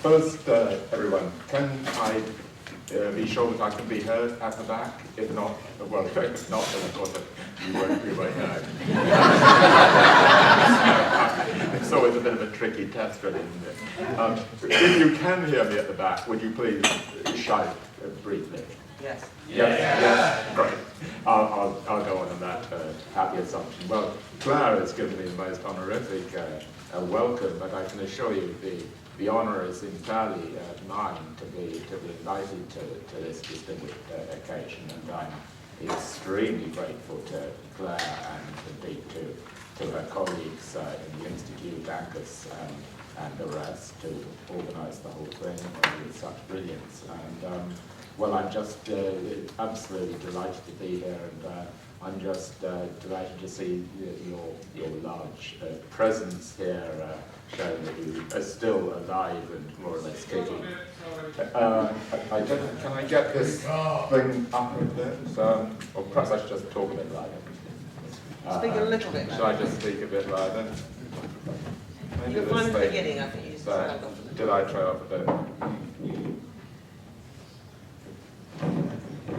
First, everyone, can I be sure that I can be heard at the back? If not, well, if not, then of course you won't be heard. It's always a bit of a tricky test, really, isn't it? If you can hear me at the back, would you please shout briefly? Yes. Yes. Great. I'll go on that happy assumption. Well, Claire has given me the most honorific welcome, but I can assure you the honour is entirely mine to be invited to this distinguished occasion, and I'm extremely grateful to Claire and indeed to her colleagues in the Institute, Glaucus, and the rest, to organise the whole thing with such brilliance. And well, I'm just absolutely delighted to be here, and I'm just delighted to see your large presence here, showing that you are still alive and more or less kicking. I don't. Can I get this thing up a bit? Or perhaps I should just talk a bit louder. Speak a little bit louder. Should I just speak a bit louder? You're fine at the beginning, I think you So, did I try off a bit?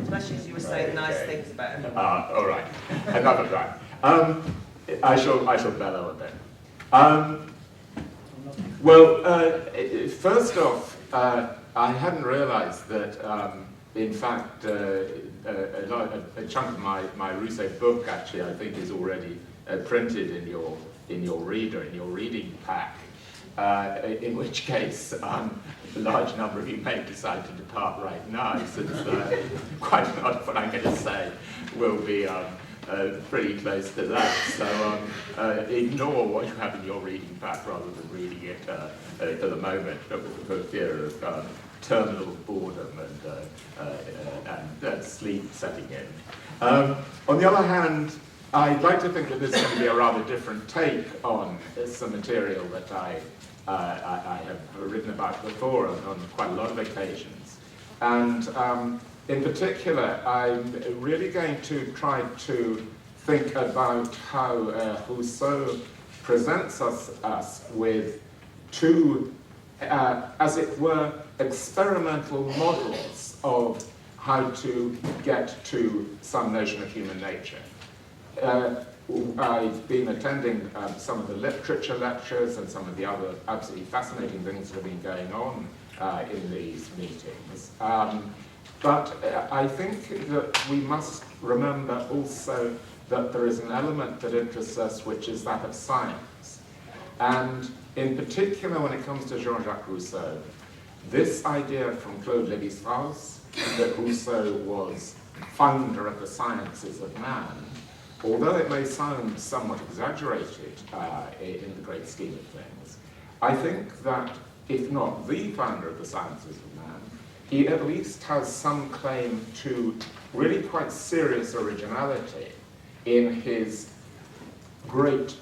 Especially as you were saying nice things about him. All right. Another try. I shall bellow a bit. Well, first off, I hadn't realised that, in fact, a chunk of my Rousseau book, actually, I think, is already printed in your reader, in your reading pack. In which case, a large number of you may decide to depart right now, since quite a lot of what I'm going to say will be pretty close to that. So ignore what you have in your reading pack rather than reading it for the moment, for fear of terminal boredom and sleep setting in. On the other hand, I'd like to think that this is going to be a rather different take on some material that I have written about before on quite a lot of occasions. And in particular, I'm really going to try to think about how Rousseau presents us with two, as it were, experimental models of how to get to some notion of human nature. I've been attending some of the literature lectures and some of the other absolutely fascinating things that have been going on in these meetings. But I think that we must remember also that there is an element that interests us, which is that of science. And in particular, when it comes to Jean-Jacques Rousseau, this idea from Claude Lévi-Strauss that Rousseau was founder of the sciences of man, although it may sound somewhat exaggerated in the great scheme of things, I think that, if not the founder of the sciences of man, he at least has some claim to really quite serious originality in his great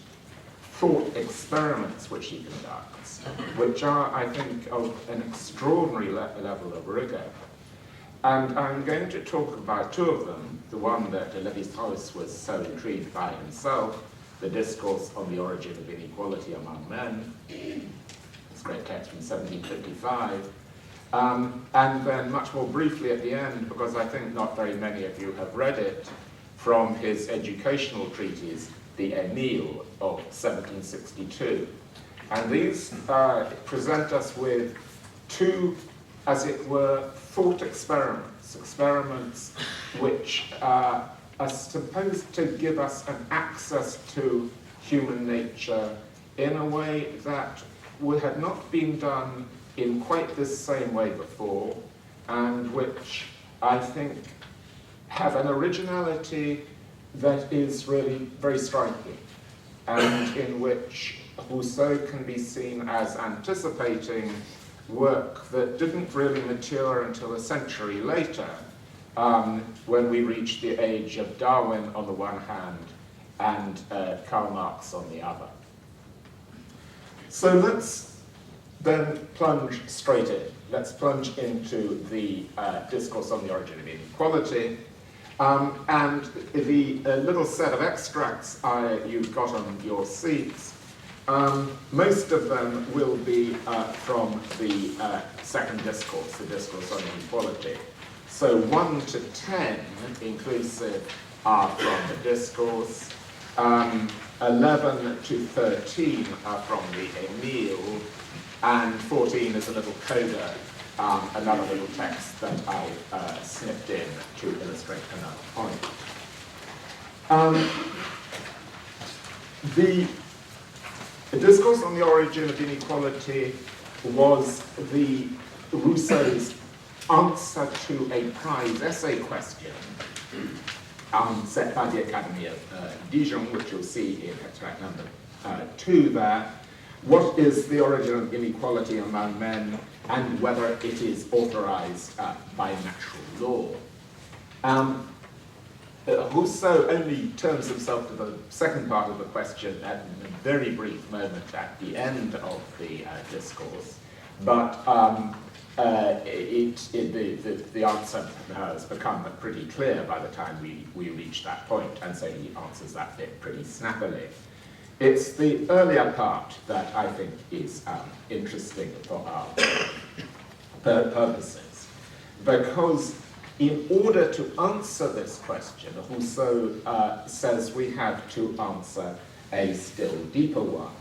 thought experiments which he conducts, which are, I think, of an extraordinary level of rigor. And I'm going to talk about two of them. The one that Lévi-Strauss was so intrigued by himself, the Discourse on the Origin of Inequality Among Men, this great text from 1755, and then much more briefly at the end, because I think not very many of you have read it, from his educational treatise, the Émile of 1762. And these present us with two, as it were, thought experiments which are supposed to give us an access to human nature in a way that had not been done in quite this same way before, and which I think have an originality that is really very striking, and in which Rousseau can be seen as anticipating work that didn't really mature until a century later, when we reached the age of Darwin on the one hand and Karl Marx on the other. So let's then plunge straight in. Let's plunge into the Discourse on the Origin of Inequality. And the little set of extracts you've got on your seats Most of them will be from the second discourse, the discourse on inequality. So 1 to 10 inclusive are from the discourse, 11 to 13 are from the Emile, and 14 is a little coda, another little text that I snipped in to illustrate another point. The discourse on the origin of inequality was Rousseau's answer to a prize essay question set by the Academy of Dijon, which you'll see in extract number 2 there. What is the origin of inequality among men, and whether it is authorized by natural law? Rousseau only turns himself to the second part of the question at a very brief moment at the end of the discourse, but the answer has become pretty clear by the time we reach that point, and so he answers that bit pretty snappily. It's the earlier part that I think is interesting for our purposes, because in order to answer this question, Rousseau says we have to answer a still deeper one.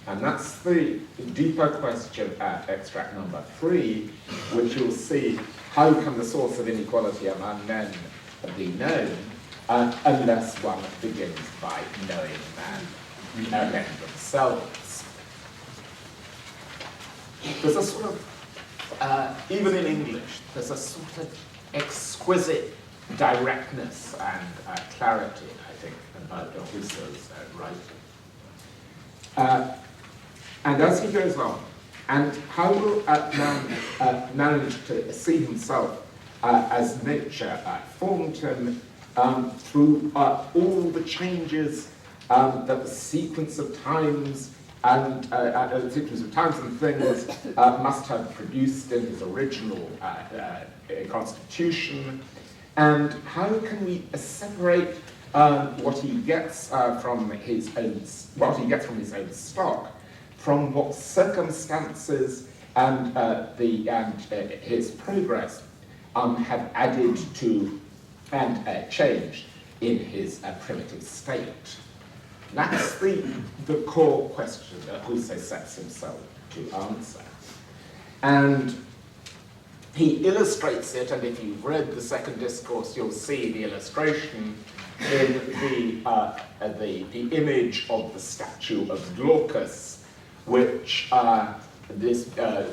And that's the deeper question at extract number 3, which you'll see, how can the source of inequality among men be known unless one begins by knowing men themselves. There's a sort of, even in English, there's a sort of exquisite directness and clarity, I think, about Rousseau's writing. And as he goes on, and how will man manage to see himself as nature formed him through all the changes that the sequence of times and things must have produced in his original constitution, and how can we separate what he gets from his own stock from what circumstances and his progress have added to and changed in his primitive state? That's the core question that Rousseau sets himself to answer. And he illustrates it, and if you've read the second discourse, you'll see the illustration in the image of the statue of Glaucus, which this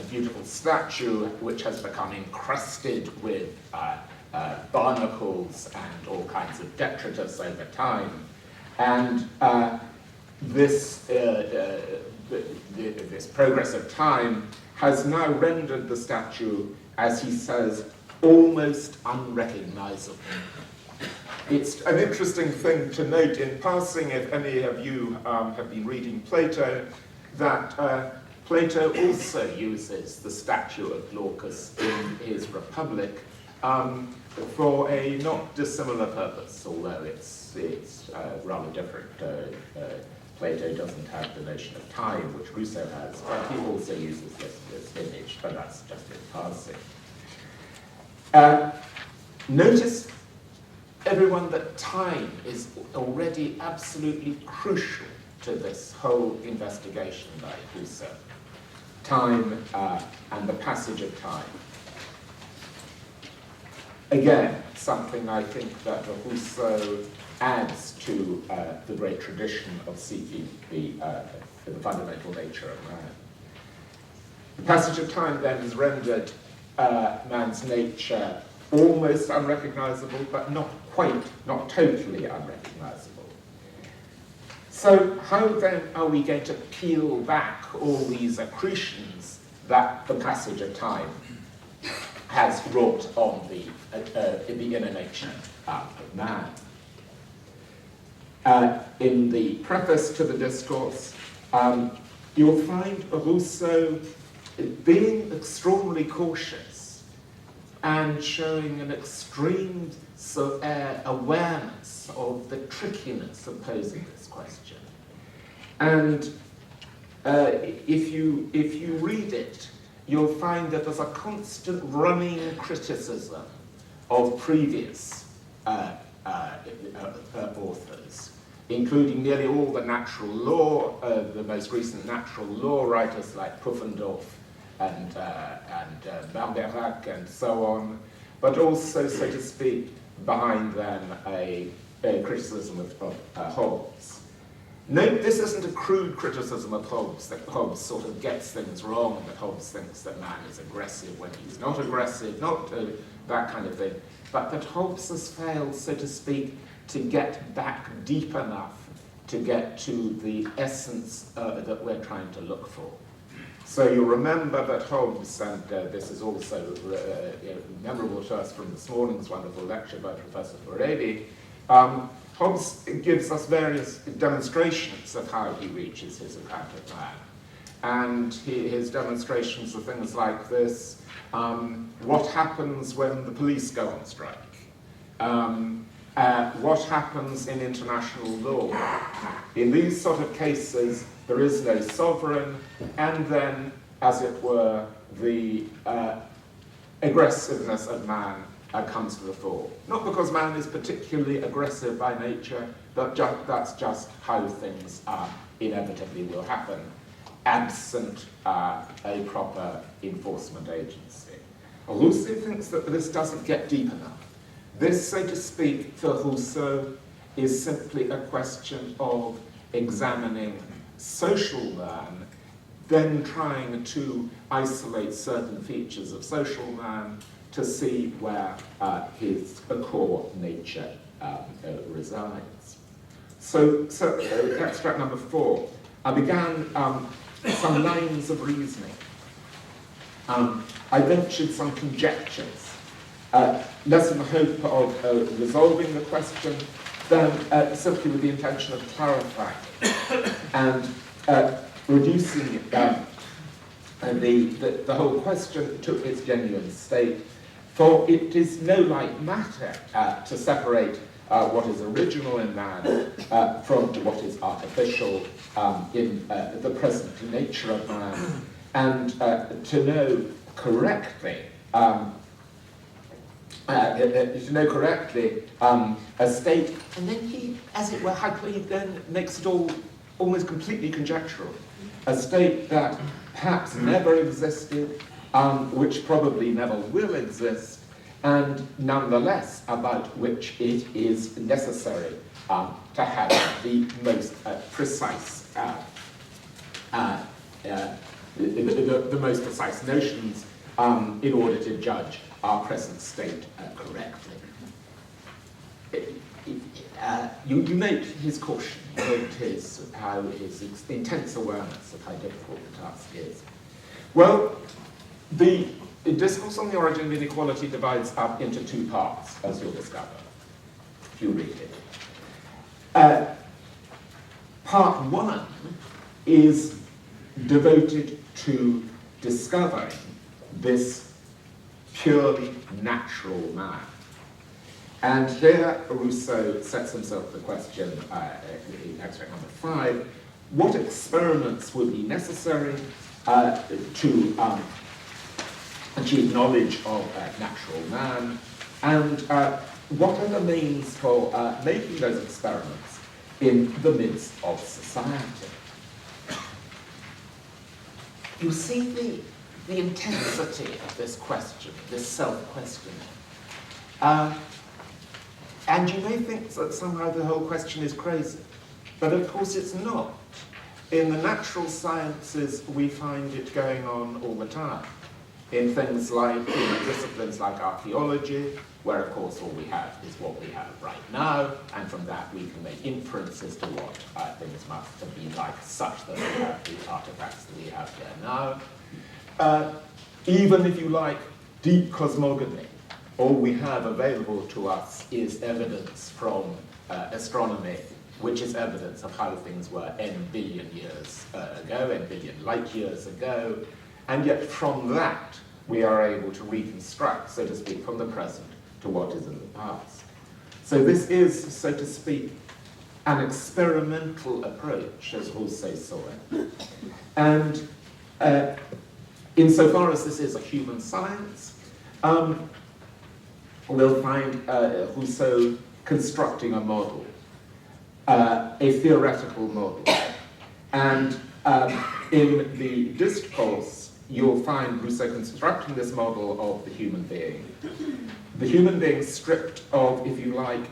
beautiful statue, which has become encrusted with barnacles and all kinds of detritus over time. And this progress of time has now rendered the statue, as he says, almost unrecognizable. It's an interesting thing to note in passing, if any of you have been reading Plato, that Plato also uses the statue of Glaucus in his Republic for a not dissimilar purpose, although it's rather different. Plato doesn't have the notion of time, which Rousseau has, but he also uses this image, but that's just in passing. Notice, everyone, that time is already absolutely crucial to this whole investigation by Rousseau. Time and the passage of time. Again, something I think that Rousseau adds to the great tradition of seeking the fundamental nature of man. The passage of time then has rendered man's nature almost unrecognizable, but not totally unrecognizable. So how then are we going to peel back all these accretions that the passage of time has wrought on the inner nature of man? In the preface to the discourse, you'll find Rousseau being extraordinarily cautious and showing an extreme awareness of the trickiness of posing this question. And if you read it, you'll find that there's a constant running criticism of previous authors, including nearly all the natural law, the most recent natural law writers like Pufendorf and Barbeyrac and so on, but also, so to speak, behind them a criticism of Hobbes. Note, this isn't a crude criticism of Hobbes, that Hobbes sort of gets things wrong, that Hobbes thinks that man is aggressive when he's not aggressive, not that kind of thing, but that Hobbes has failed, so to speak, to get back deep enough to get to the essence that we're trying to look for. So you remember that Hobbes, and this is also memorable to us from this morning's wonderful lecture by Professor Furedi, Hobbes gives us various demonstrations of how he reaches his account of man. And his demonstrations are things like this: what happens when the police go on strike? What happens in international law? In these sort of cases, there is no sovereign, and then, as it were, the aggressiveness of man comes to the fore. Not because man is particularly aggressive by nature, but that's just how things inevitably will happen, absent a proper enforcement agency. Rousseau thinks that this doesn't get deep enough. This, so to speak, for Rousseau, is simply a question of examining social man, then trying to isolate certain features of social man to see where his core nature resides. So extract number 4. I began some lines of reasoning. I ventured some conjectures, less in the hope of resolving the question than simply with the intention of clarifying and reducing the whole question to its genuine state. For it is no light matter to separate what is original in man from what is artificial in the present nature of man, and to know correctly a state, and then he, as it were, he then makes it all almost completely conjectural. A state that perhaps never existed, which probably never will exist, and nonetheless about which it is necessary to have the most precise, the most precise notions in order to judge our present state correctly. You note his caution, you note his intense awareness of how difficult the task is. Well, the discourse on the origin of inequality divides up into 2 parts, as you'll discover if you read it. Part 1 is devoted to discovering this purely natural man. And here Rousseau sets himself the question, in extract number 5, what experiments would be necessary to achieve knowledge of natural man, and what are the means for making those experiments in the midst of society? You see the intensity of this question, this self-questioning. And you may think that somehow the whole question is crazy, but of course it's not. In the natural sciences, we find it going on all the time. In things like, disciplines like archaeology, where of course all we have is what we have right now, and from that we can make inferences to what things must have been like, such that we have the artifacts that we have here now. Even if you like deep cosmogony, all we have available to us is evidence from astronomy, which is evidence of how things were n billion years ago, n billion light years ago, and yet from that we are able to reconstruct, so to speak, from the present to what is in the past. So this is, so to speak, an experimental approach, as Rousseau saw it. And insofar as this is a human science, we'll find Rousseau constructing a model, a theoretical model. And in the discourse, you'll find Rousseau constructing this model of the human being. The human being stripped of, if you like,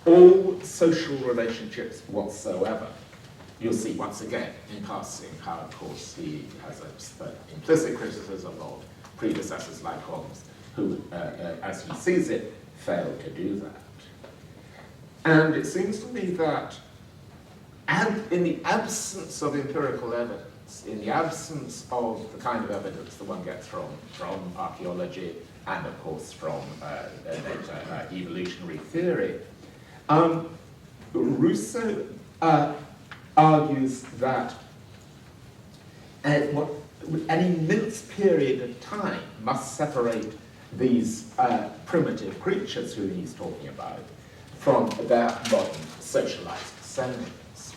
all social relationships whatsoever. You'll see once again in passing how, of course, he has an implicit criticism of predecessors like Hobbes, who, as he sees it, failed to do that. And it seems to me that in the absence of empirical evidence, in the absence of the kind of evidence that one gets from archaeology and, of course, from later evolutionary theory, Rousseau argues that an immense period of time must separate these primitive creatures who he's talking about from their modern socialized descendants.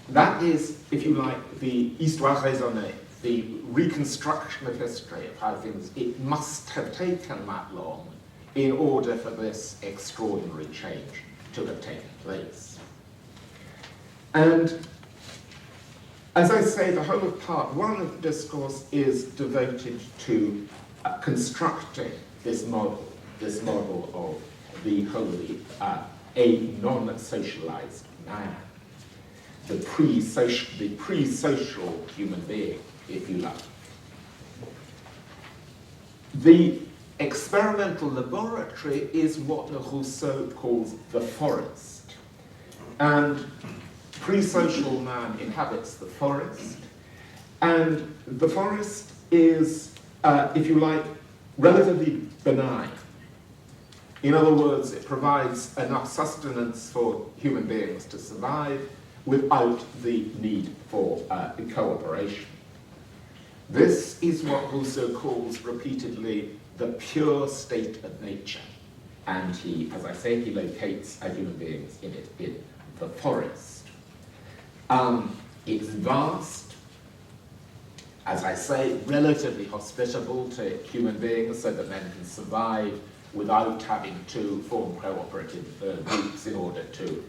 That is, if you like, the histoire raisonnée, the reconstruction of history of how things, it must have taken that long in order for this extraordinary change to have taken place. And as I say, the whole of part one of the discourse is devoted to constructing this model of the wholly, a non-socialized man, the pre-social human being, if you like. The experimental laboratory is what Rousseau calls the forest. And pre-social man inhabits the forest. And the forest is, if you like, relatively benign. In other words, it provides enough sustenance for human beings to survive without the need for cooperation. This is what Rousseau calls repeatedly the pure state of nature. And he, as I say, he locates human beings in it, in the forest. It's vast, as I say, relatively hospitable to human beings so that men can survive without having to form cooperative groups in order to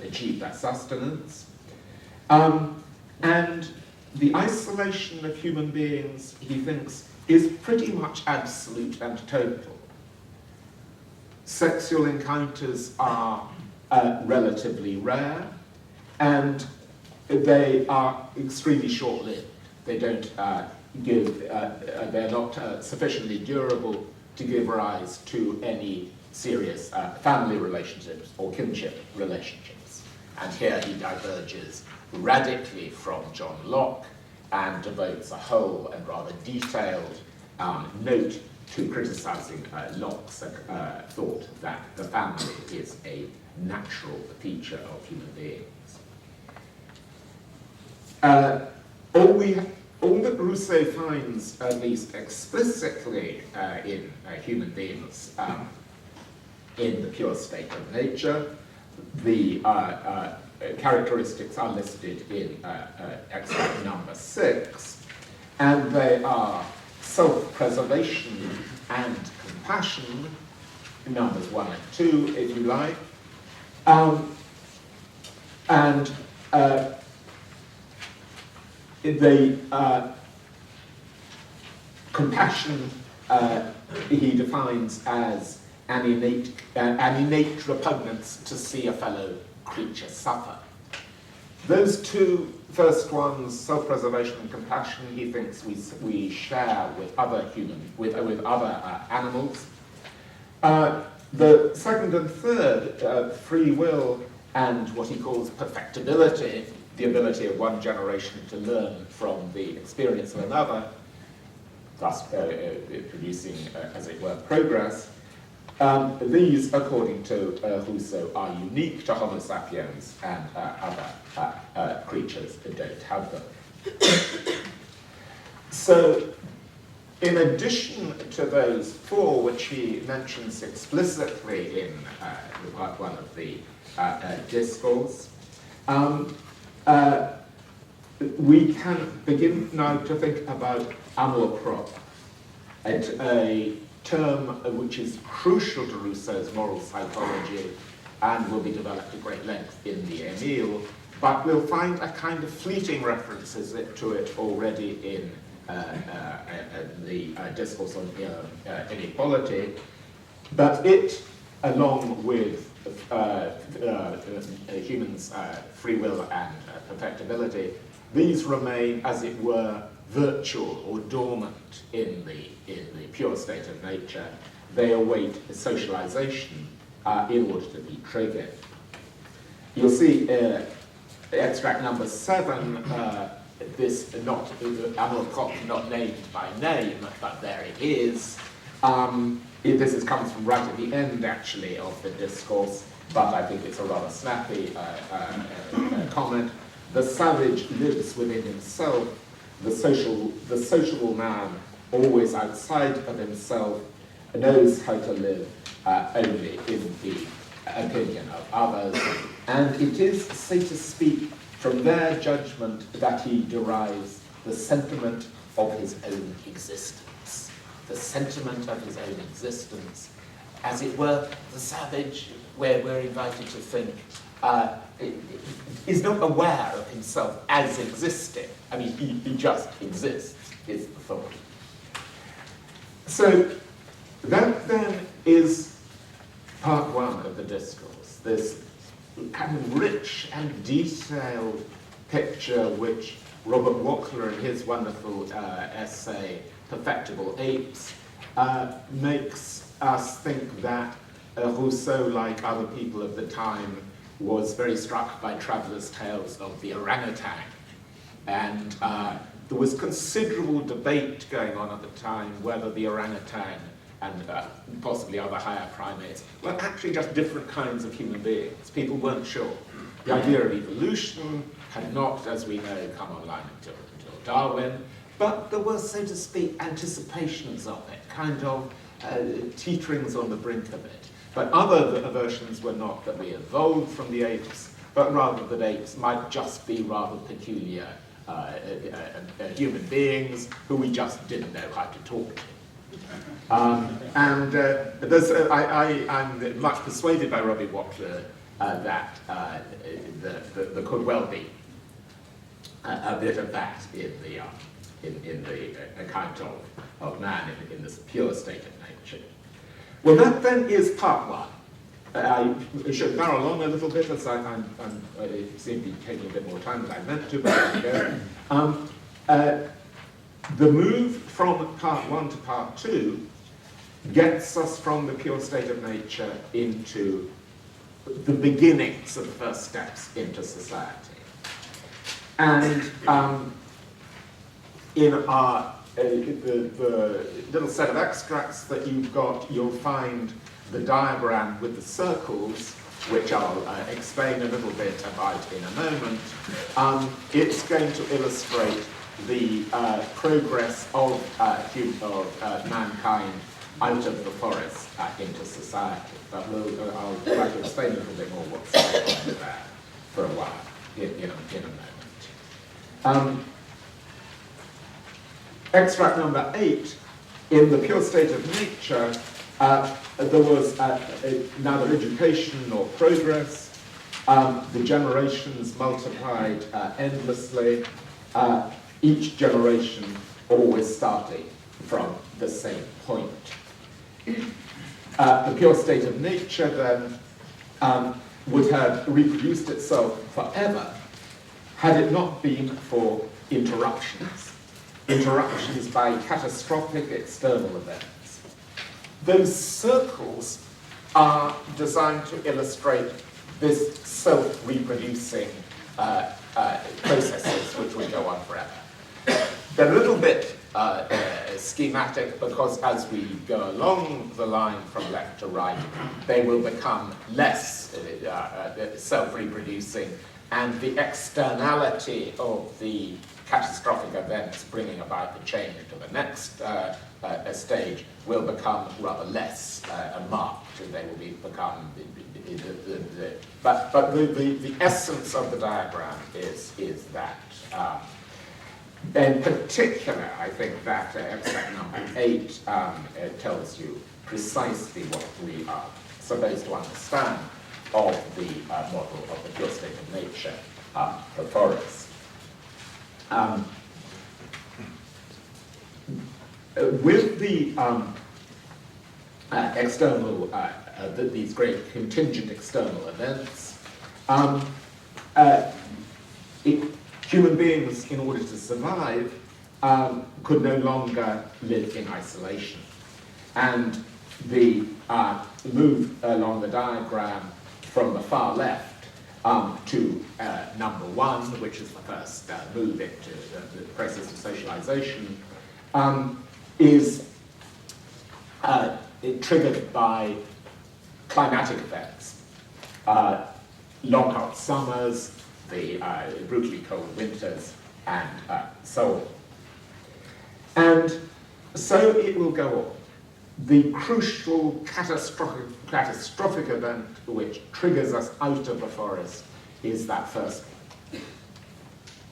achieve that sustenance. And the isolation of human beings, he thinks, is pretty much absolute and total. Sexual encounters are relatively rare, and they are extremely short-lived. They don't they're not sufficiently durable to give rise to any serious family relationships or kinship relationships. And here he diverges radically from John Locke and devotes a whole and rather detailed note to criticizing Locke's thought that the family is a natural feature of human beings. All that Rousseau finds, at least explicitly in human beings, in the pure state of nature, the characteristics are listed in extract number 6, and they are self-preservation and compassion, numbers 1 and 2, if you like, and the compassion he defines as an innate repugnance to see a fellow creature suffer. Those two first ones, self-preservation and compassion, he thinks we share with other other animals. The second and third, free will and what he calls perfectibility, the ability of one generation to learn from the experience of another, thus producing, as it were, progress. These, according to Rousseau, are unique to Homo sapiens, and other creatures don't have them. So, in addition to those four, which he mentions explicitly in part one of the discourse, we can begin now to think about Nanoprobe, a term which is crucial to Rousseau's moral psychology and will be developed at great length in the Emile, but we'll find a kind of fleeting references to it already in the discourse on inequality. But it, along with humans' free will and perfectibility, these remain, as it were, virtual or dormant in the pure state of nature. They await socialization in order to be triggered. You'll see extract number 7, this Nanoprobe not named by name, but there it is. This comes from right at the end, actually, of the discourse, but I think it's a rather snappy comment. The savage lives within himself, the sociable man, always outside of himself, knows how to live only in the opinion of others, and it is, so to speak, from their judgment that he derives the sentiment of his own existence. The sentiment of his own existence. As it were, the savage, where we're invited to think, is not aware of himself as existing. I mean, he just exists, is the thought. So that then is part 1 of the discourse, this kind of rich and detailed picture which Robert Wackler, in his wonderful essay, Perfectible Apes, makes us think that Rousseau, like other people of the time, was very struck by travellers' tales of the orangutan. And there was considerable debate going on at the time whether the orangutan and possibly other higher primates were actually just different kinds of human beings. People weren't sure. The idea of evolution had not, as we know, come online until Darwin, but there were, so to speak, anticipations of it, kind of teeterings on the brink of it. But other versions were not that we evolved from the apes, but rather that apes might just be rather peculiar human beings who we just didn't know how to talk to. I'm much persuaded by Robbie Wackler that there could well be a bit of that in the account of man in this pure state of nature. Well, that then is part 1. I should barrel on a little bit, as I seem to be taking a bit more time than I meant to, but there we go. The move from part 1 to part 2 gets us from the pure state of nature into the beginnings of the first steps into society. And in our the little set of extracts that you've got, you'll find the diagram with the circles, which I'll explain a little bit about in a moment. It's going to illustrate the progress of mankind out of the forest into society. But I'll try to explain a little bit more what's going on there for a while in a moment. Extract number 8, in the pure state of nature, there was neither education nor progress. The generations multiplied endlessly, each generation always starting from the same point. The pure state of nature then would have reproduced itself forever had it not been for interruptions by catastrophic external events. Those circles are designed to illustrate this self-reproducing processes which will go on forever. They're a little bit schematic because as we go along the line from left to right, they will become less self-reproducing, and the externality of the catastrophic events bringing about the change to the next stage will become rather less marked, and they will become but the essence of the diagram is that. In particular, I think that extract number 8 tells you precisely what we are supposed to understand of the model of the pure state of nature before us. With the external, these great contingent external events, human beings, in order to survive, could no longer live in isolation. And the move along the diagram from the far left to number 1, which is the first move into the process of socialization, is triggered by climatic effects. Long hot summers, the brutally cold winters, and so on. And so it will go on. The crucial catastrophic event which triggers us out of the forest is that first one.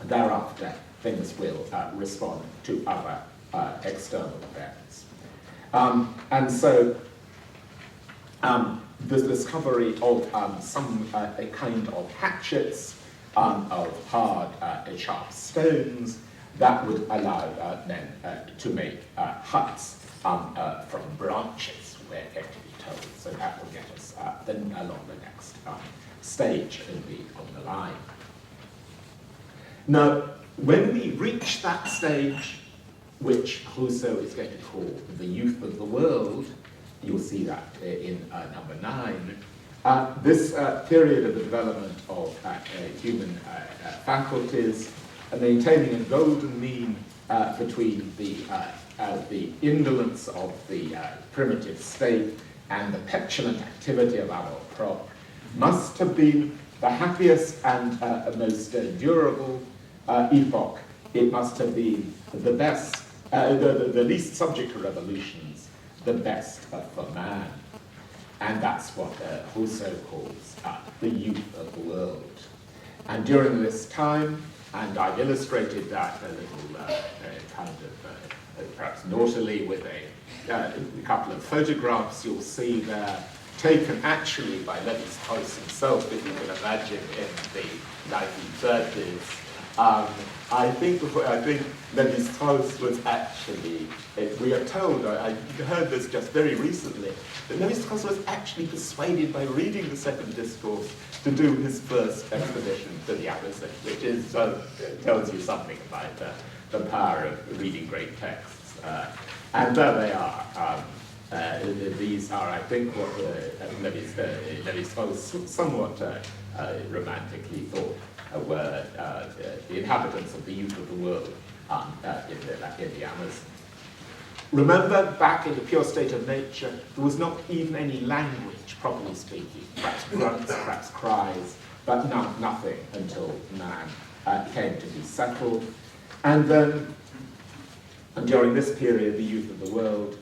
Thereafter, things will respond to other external events. And so the discovery of a kind of hatchets, of hard, sharp stones, that would allow men to make huts from branches, we're going to be told. So that will get us then along the next stage on the line. Now, when we reach that stage, which Rousseau is going to call the youth of the world, you'll see that in number 9, this period of the development of human faculties, maintaining a golden mean between the indolence of the primitive state and the petulant activity of our crop, must have been the happiest and most durable epoch. It must have been the best, the least subject to revolutions, the best for man. And that's what Rousseau calls the youth of the world. And during this time, and I've illustrated that a little kind of perhaps naughtily with a couple of photographs you'll see there, taken actually by Lévi-Strauss himself, if you can imagine, in the 1930s. I think Lévi-Strauss was actually, we are told, I heard this just very recently, that Lévi-Strauss was actually persuaded by reading the second discourse to do his first expedition to the Amazon, which is, tells you something about the power of reading great texts. And there they are. These are, I think, what Lévi-Strauss somewhat romantically thought were the inhabitants of the youth of the world in the Amazon. Remember, back in the pure state of nature, there was not even any language, properly speaking. Perhaps grunts, perhaps cries, but nothing until man came to be settled. And then, and during this period, the youth of the world,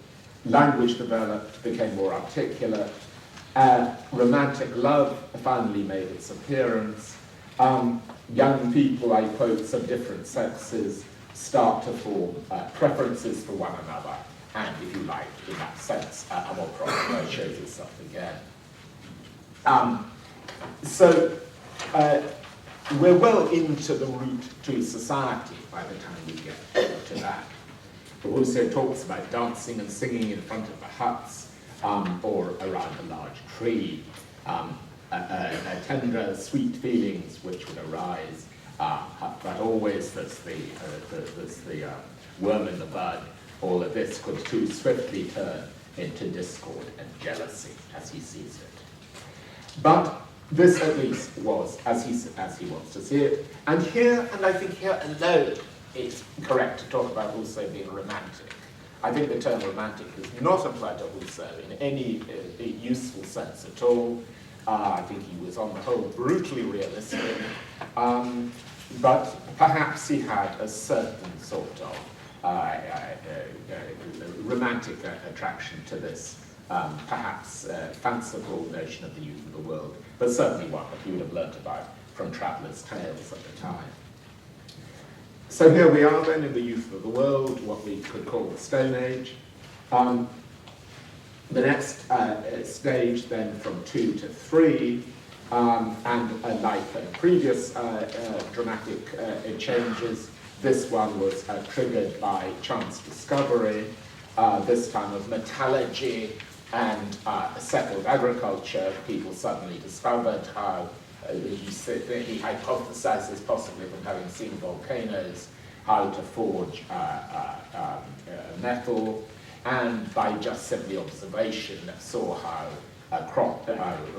language developed, became more articulate. Romantic love finally made its appearance. Young people, I quote, of different sexes start to form preferences for one another, and if you like, in that sense, a more proper shows itself again. So we're well into the route to society by the time we get to that. Rousseau talks about dancing and singing in front of the huts or around a large tree. Tender, sweet feelings which would arise, but always there's the worm in the bud. All of this could too swiftly turn into discord and jealousy as he sees it. But this at least was as he wants to see it. And here, and I think here alone, it's correct to talk about Rousseau being romantic. I think the term romantic is not applied to Rousseau in any useful sense at all. I think he was, on the whole, brutally realistic, but perhaps he had a certain sort of romantic attraction to this, perhaps fanciful notion of the youth of the world, but certainly one that he would have learnt about from travellers' tales at the time. So here we are then in the youth of the world, what we could call the Stone Age. The next stage then from 2 to 3, and like previous dramatic changes, this one was triggered by chance discovery, this time of metallurgy and settled agriculture. People suddenly discovered how, he hypothesizes possibly from having seen volcanoes, how to forge metal, and by just simply observation saw how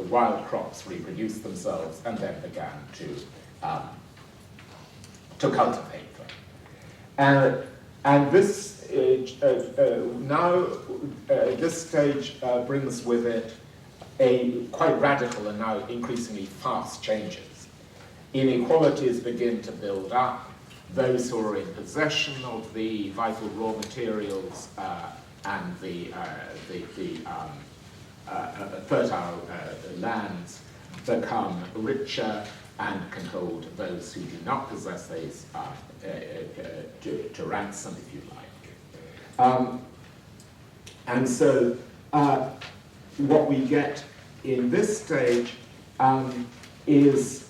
wild crops reproduced themselves and then began to cultivate them. And this this stage brings with it a quite radical and now increasingly fast changes. Inequalities begin to build up. Those who are in possession of the vital raw materials and the fertile lands become richer and can hold those who do not possess these to ransom, if you like. And so what we get in this stage is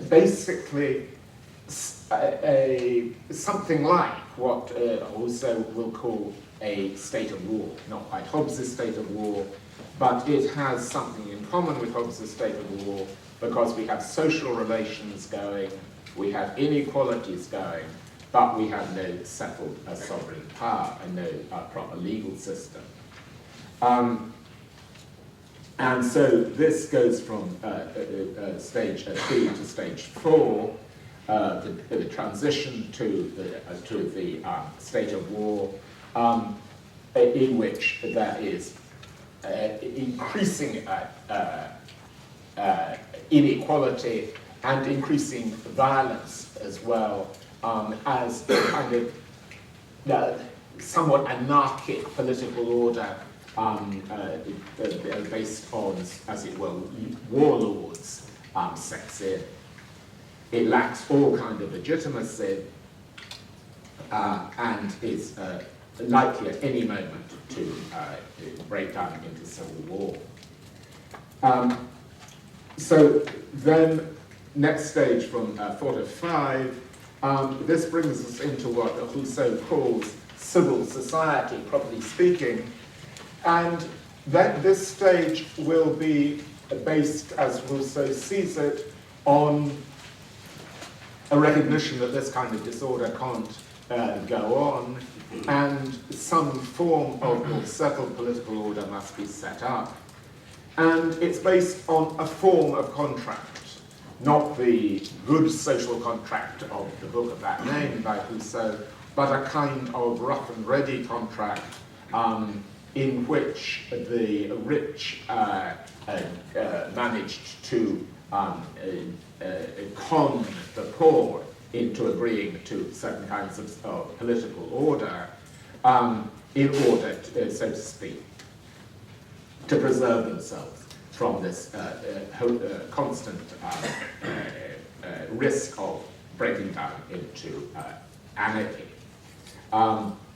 basically something like what also we'll call a state of war. Not quite Hobbes' state of war, but it has something in common with Hobbes' state of war because we have social relations going, we have inequalities going, but we have no settled sovereign power and no proper legal system. And so this goes from stage 3 to stage 4, the transition to the state of war, in which there is increasing inequality and increasing violence as well, as kind of somewhat anarchic political order based on, as it were, warlords sets in. It lacks all kind of legitimacy and is likely at any moment to break down into civil war. So then, next stage from 4 to 5, this brings us into what Rousseau calls civil society, properly speaking, and then this stage will be based, as Rousseau sees it, on a recognition that this kind of disorder can't go on, and some form of more settled political order must be set up. And it's based on a form of contract, not the good social contract of the book of that name by Rousseau, but a kind of rough and ready contract in which the rich managed to con the poor into agreeing to certain kinds of political order in order, to, so to speak, to preserve themselves from this constant risk of breaking down into anarchy.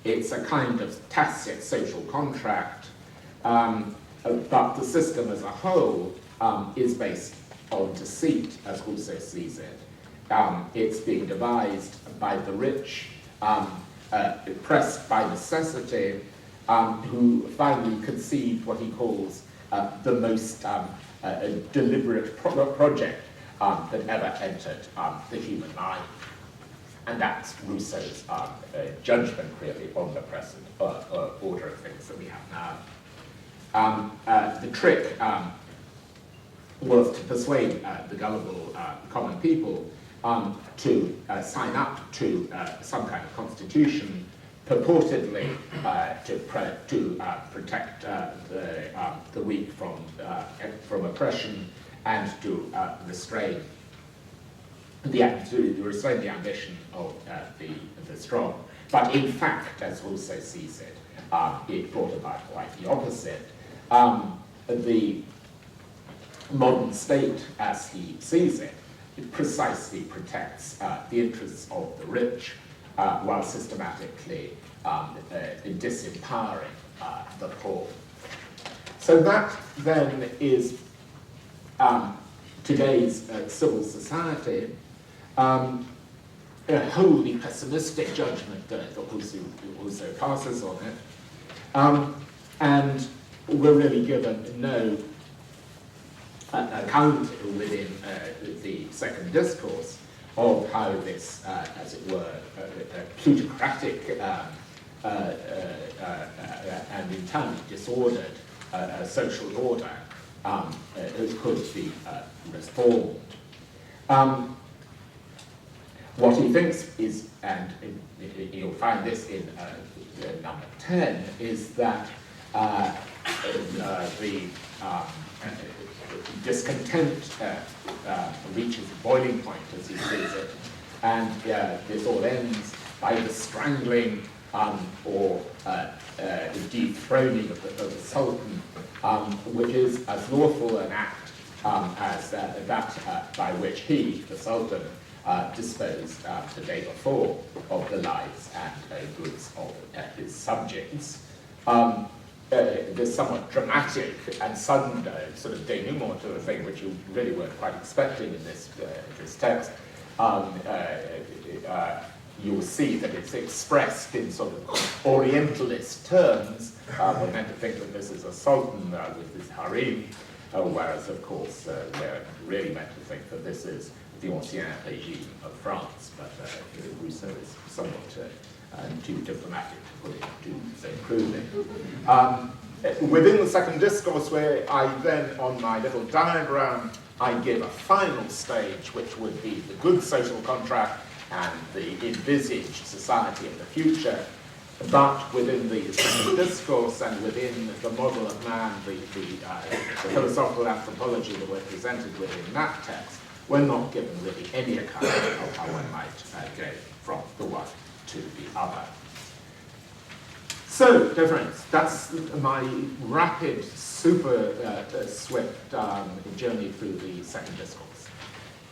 It's a kind of tacit social contract, but the system as a whole is based on deceit, as Rousseau sees it. It's being devised by the rich, pressed by necessity, who finally conceived what he calls the most deliberate project that ever entered the human mind. And that's Rousseau's judgment, really, on the present order of things that we have now. The trick was to persuade the gullible common people to sign up to some kind of constitution, purportedly to protect the weak from oppression and to restrain the ambition of the strong. But in fact, as Rousseau sees it, it brought about quite the opposite. The modern state, as he sees it, precisely protects the interests of the rich while systematically disempowering the poor. So that then is today's civil society. A wholly pessimistic judgment that Rousseau passes on it, and we're really given no account within the second discourse of how this, as it were, plutocratic and entirely disordered social order could be reformed. What he thinks is, and you'll find this in number 10, is that the discontent reaches a boiling point, as he sees it, and this all ends by the strangling or dethroning of the Sultan, which is as lawful an act as that by which he, the Sultan, disposed the day before of the lives and goods of his subjects. This somewhat dramatic and sudden sort of denouement to a thing which you really weren't quite expecting in this text. You'll see that it's expressed in sort of Orientalist terms. We're meant to think that this is a sultan with his harem, whereas, of course, we're really meant to think that this is the ancien régime of France, but Rousseau is somewhat too diplomatic to put it too so crudely. Within the second discourse, where I then, on my little diagram, I give a final stage, which would be the good social contract and the envisaged society of the future. But within the second discourse and within the model of man, the philosophical anthropology that we're presented within that text, we're not given really any account of how one might go from the one to the other. So, dear friends, that's my rapid, super swift journey through the second discourse.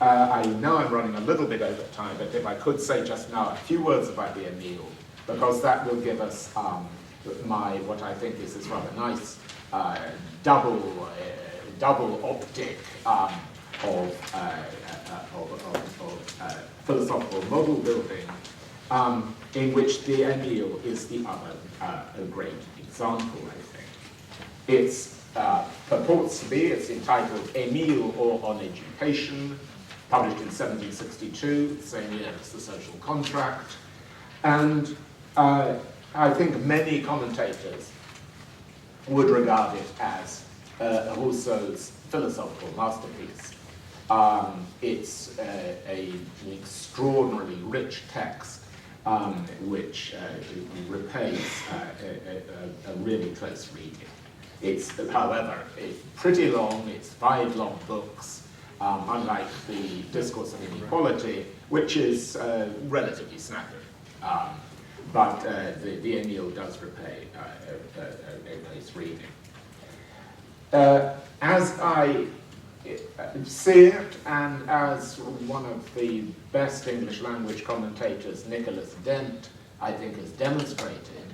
I know I'm running a little bit over time, but if I could say just now a few words about the Emile, because that will give us what I think is this rather nice double optic of philosophical model building, in which the Emile is the other a great example, I think. It's purports to be, it's entitled Emile or On Education, published in 1762, the same year as the Social Contract, and I think many commentators would regard it as Rousseau's philosophical masterpiece. It's an extraordinarily rich text which repays a really close reading. It's, however, it's pretty long, it's 5 long books, unlike the Discourse of Inequality, which is relatively snappy. But the Emile does repay a close reading. As I see it, and as one of the best English language commentators, Nicholas Dent, I think has demonstrated,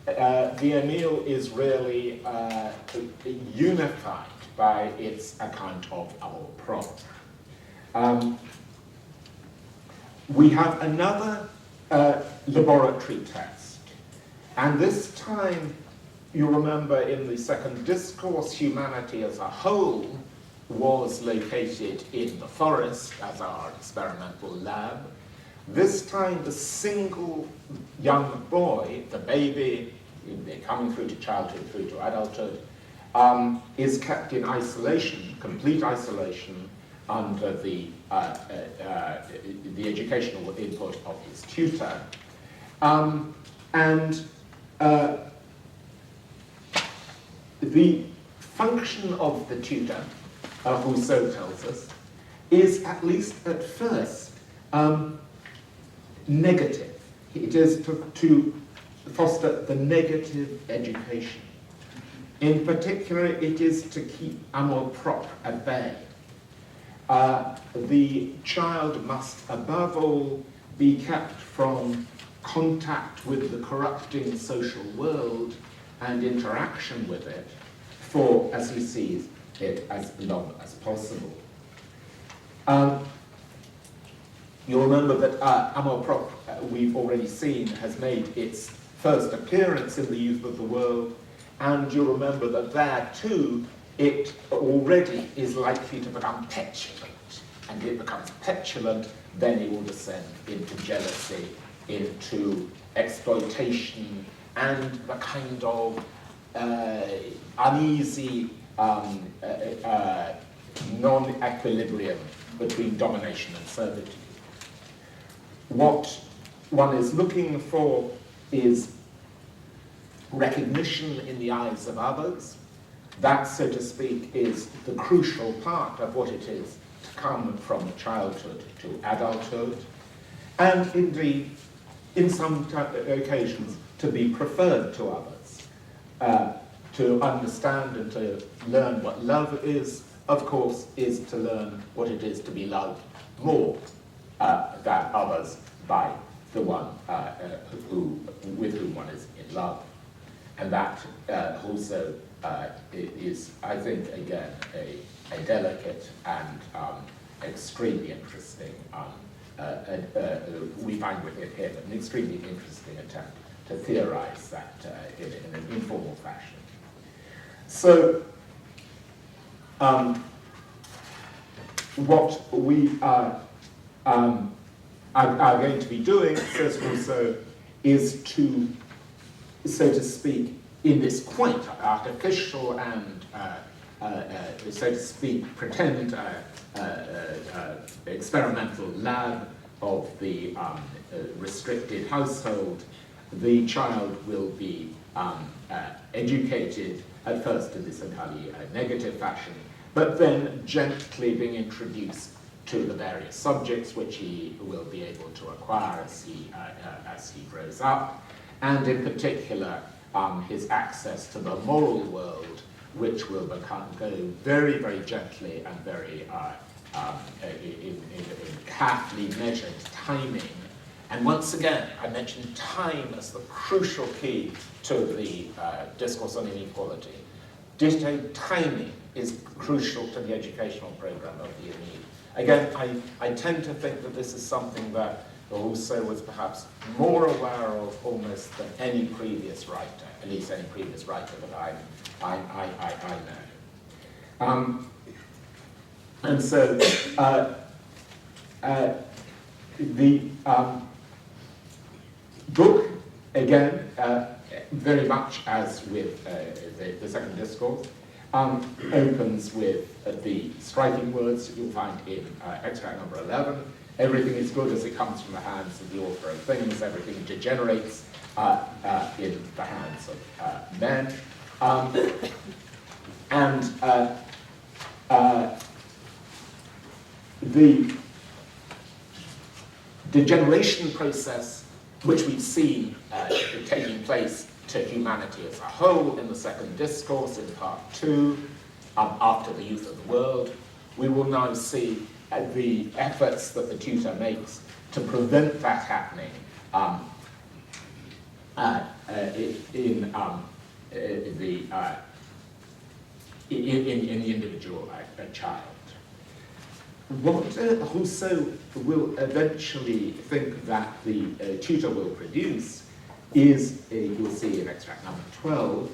the Emile is really unified by its account of our problem. We have another laboratory test, and this time, you remember in the second discourse, humanity as a whole was located in the forest as our experimental lab. This time, the single young boy, the baby, coming through to childhood, through to adulthood, is kept in isolation, complete isolation, under the educational input of his tutor. The function of the tutor, Rousseau tells us, is, at least at first, negative. It is to foster the negative education. In particular, it is to keep amour propre at bay. the child must above all be kept from contact with the corrupting social world and interaction with it for, as he sees it, as long as possible. You'll remember that Nanoprobe, we've already seen, has made its first appearance in the Youth of the World, and you'll remember that there too, it already is likely to become petulant, and it becomes petulant, then it will descend into jealousy, into exploitation, and the kind of uneasy non-equilibrium between domination and servitude. What one is looking for is recognition in the eyes of others. That, so to speak, is the crucial part of what it is to come from childhood to adulthood, and indeed, in some occasions, to be preferred to others. To understand and to learn what love is, of course, is to learn what it is to be loved more than others by the one with whom one is in love. And that also is, I think, again, a delicate and extremely interesting, we find with it here, an extremely interesting attempt to theorize that in an informal fashion. So, what we are going to be doing, says Rousseau, is to, so to speak, in this quaint, artificial and, so to speak, pretend experimental lab of the restricted household, the child will be educated at first in this entirely negative fashion, but then gently being introduced to the various subjects which he will be able to acquire as he grows up, and in particular his access to the moral world, which will go very, very gently and very in carefully measured timing. And once again, I mentioned time as the crucial key to the discourse on inequality. Detailed timing is crucial to the educational program of the ENE. Again, I tend to think that this is something that Rousseau was perhaps more aware of almost than any previous writer, at least any previous writer that I know. And so the book, again, very much as with the second discourse, opens with the striking words you'll find in extract number 11. Everything is good as it comes from the hands of the author of things. Everything degenerates in the hands of men. The degeneration process, which we've seen taking place to humanity as a whole in the second discourse in part 2, after the Youth of the World, we will now see the efforts that the tutor makes to prevent that happening in the individual child. What Rousseau will eventually think that the tutor will produce is, you'll see in extract number 12,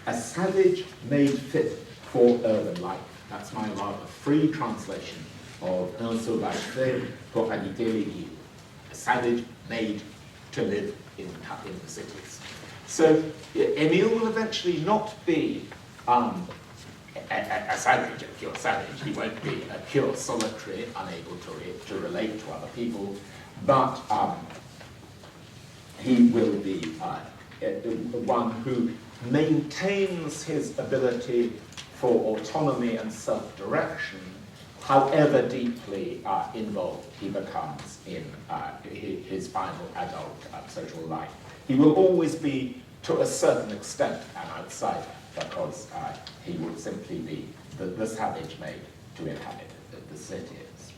a savage made fit for urban life. That's my rather free translation of un sauvage fait pour habiter les villes. A savage made to live in the cities. So Emile will eventually not be a savage, a pure savage. He won't be a pure solitary, unable to relate to other people, but he will be one who maintains his ability for autonomy and self-direction, however deeply involved he becomes in his final adult social life. He will always be, to a certain extent, an outsider, because he will simply be the savage made to inhabit the cities.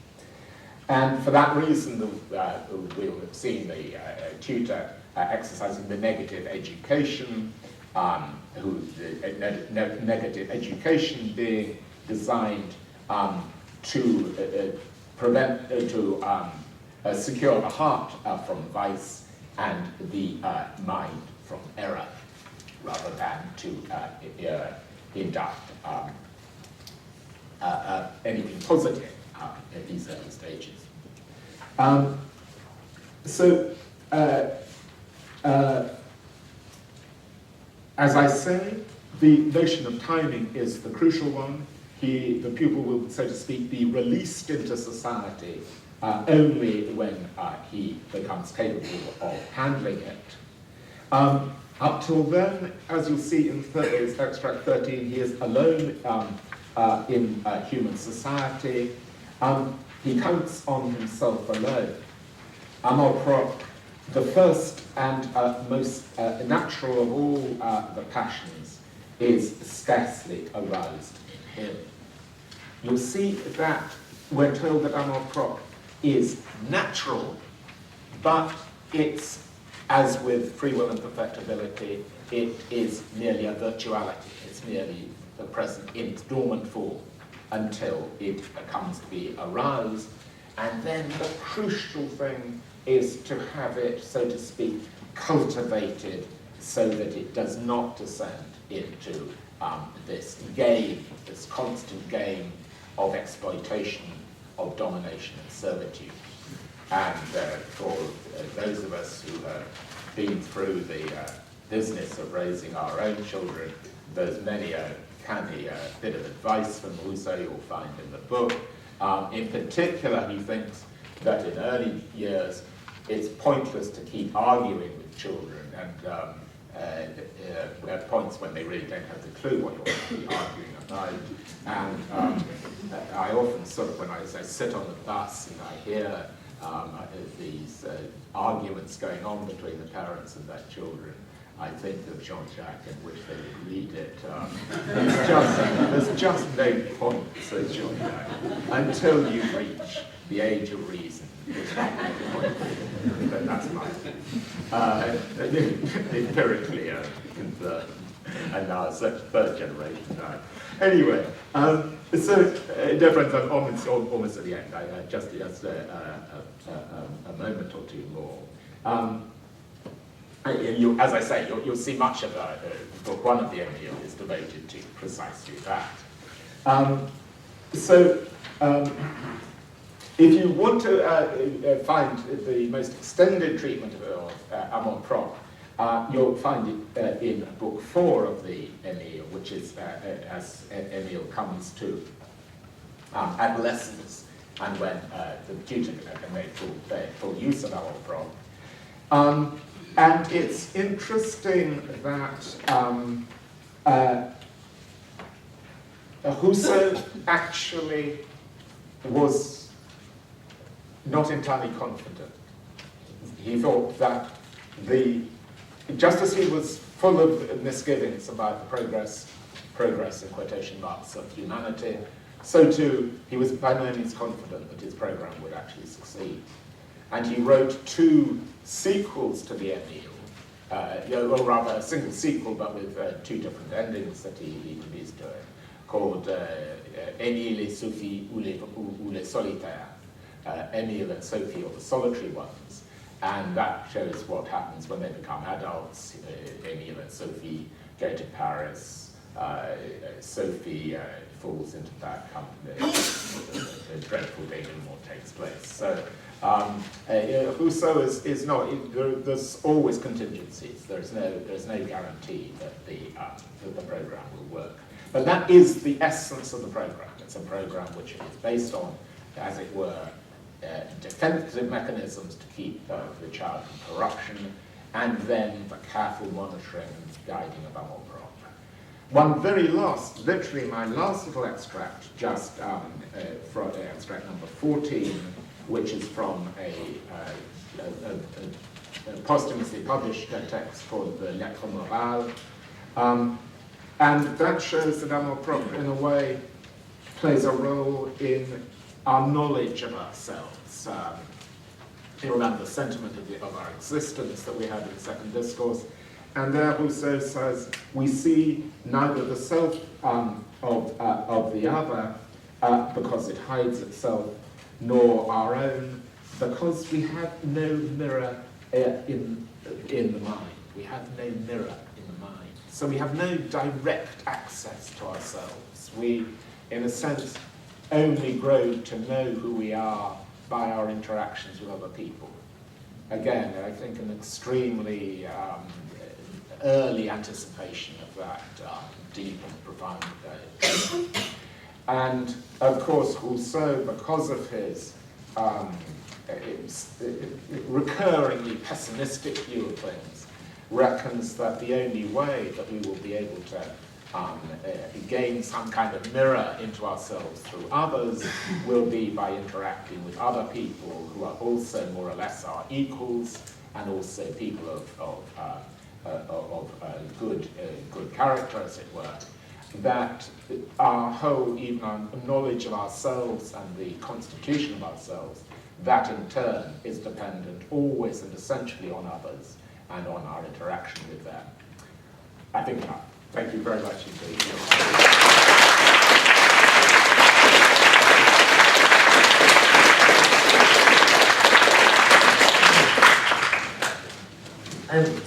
And for that reason, we'll have seen the tutor exercising the negative education, negative education being designed to prevent, secure the heart from vice and the mind from error, rather than to induct anything positive at these early stages. As I say, the notion of timing is the crucial one. The pupil will, so to speak, be released into society only when he becomes capable of handling it. Up till then, as you'll see in extract 13, he is alone in human society. He counts on himself alone. Amour propre, the first and most natural of all the passions, is scarcely aroused in him. You'll see that we're told that amour propre is natural, but it's, as with free will and perfectibility, it is merely a virtuality. It's merely the present in its dormant form until it comes to be aroused. And then the crucial thing is to have it, so to speak, cultivated so that it does not descend into this game, this constant game of exploitation, of domination and servitude. And for those of us who have been through the business of raising our own children, there's many a canny bit of advice from Rousseau you'll find in the book. In particular, he thinks that in early years it's pointless to keep arguing with children, and at points when they really don't have the clue what you're going to be arguing about. And I often sort of, when I sit on the bus and I hear these arguments going on between the parents and their children, I think of Jean-Jacques in which they would read it. There's just no point, says Jean-Jacques, until you reach the age of reason. But that's my empirically confirmed, and now it's like third generation now. Anyway, dear friends, I'm almost at the end. Just a moment or two more. As I say, you'll see much of book one of the Emile is devoted to precisely that. If you want to find the most extended treatment of amour propre, you'll find it in book 4 of the Emile, which is as Emile comes to adolescence and when the tutor can make full use of amour propre. And it's interesting that Rousseau actually was not entirely confident. He thought that just as he was full of misgivings about the progress in quotation marks of humanity, so too he was by no means confident that his program would actually succeed. And he wrote 2 sequels to the Emile, or rather a single sequel but with 2 different endings that he released to it, called Émile et Sophie ou les solitaires, Emile and Sophie or the solitary ones. And that shows what happens when they become adults. Emile and Sophie go to Paris. Sophie falls into bad company. A dreadful denouement takes place. So Rousseau is not. There's always contingencies. There's no guarantee that the program will work. But that is the essence of the program. It's a program which is based on, as it were, defensive mechanisms to keep the child from corruption, and then the careful monitoring and guiding of amour propre. One very last, literally my last little extract, just from extract number 14, which is from a posthumously published text called the Lettres Morales, and that shows that amour propre, in a way, plays a role in our knowledge of ourselves. You remember the sentiment of our existence that we had in the second discourse. And there Rousseau says, we see neither the self of the other, because it hides itself, nor our own, because we have no mirror in the mind. We have no mirror in the mind. So we have no direct access to ourselves. We, in a sense, only grow to know who we are by our interactions with other people. Again, I think an extremely early anticipation of that deep and profound and of course Rousseau, because of his recurringly pessimistic view of things, reckons that the only way that we will be able to gain some kind of mirror into ourselves through others will be by interacting with other people who are also more or less our equals, and also people of good character, as it were. That our whole, even our knowledge of ourselves and the constitution of ourselves, that in turn is dependent always and essentially on others and on our interaction with them. I think enough. Thank you very much indeed.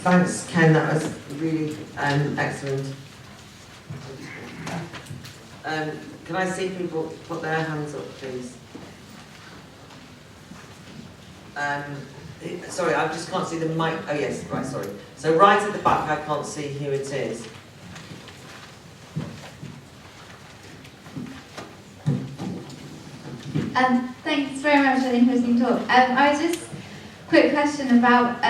Thanks, Ken. That was really excellent. Can I see people put their hands up, please? Sorry, I just can't see the mic. Oh yes, right, sorry. So right at the back, I can't see who it is. Thanks very much for the interesting talk. I was just, quick question about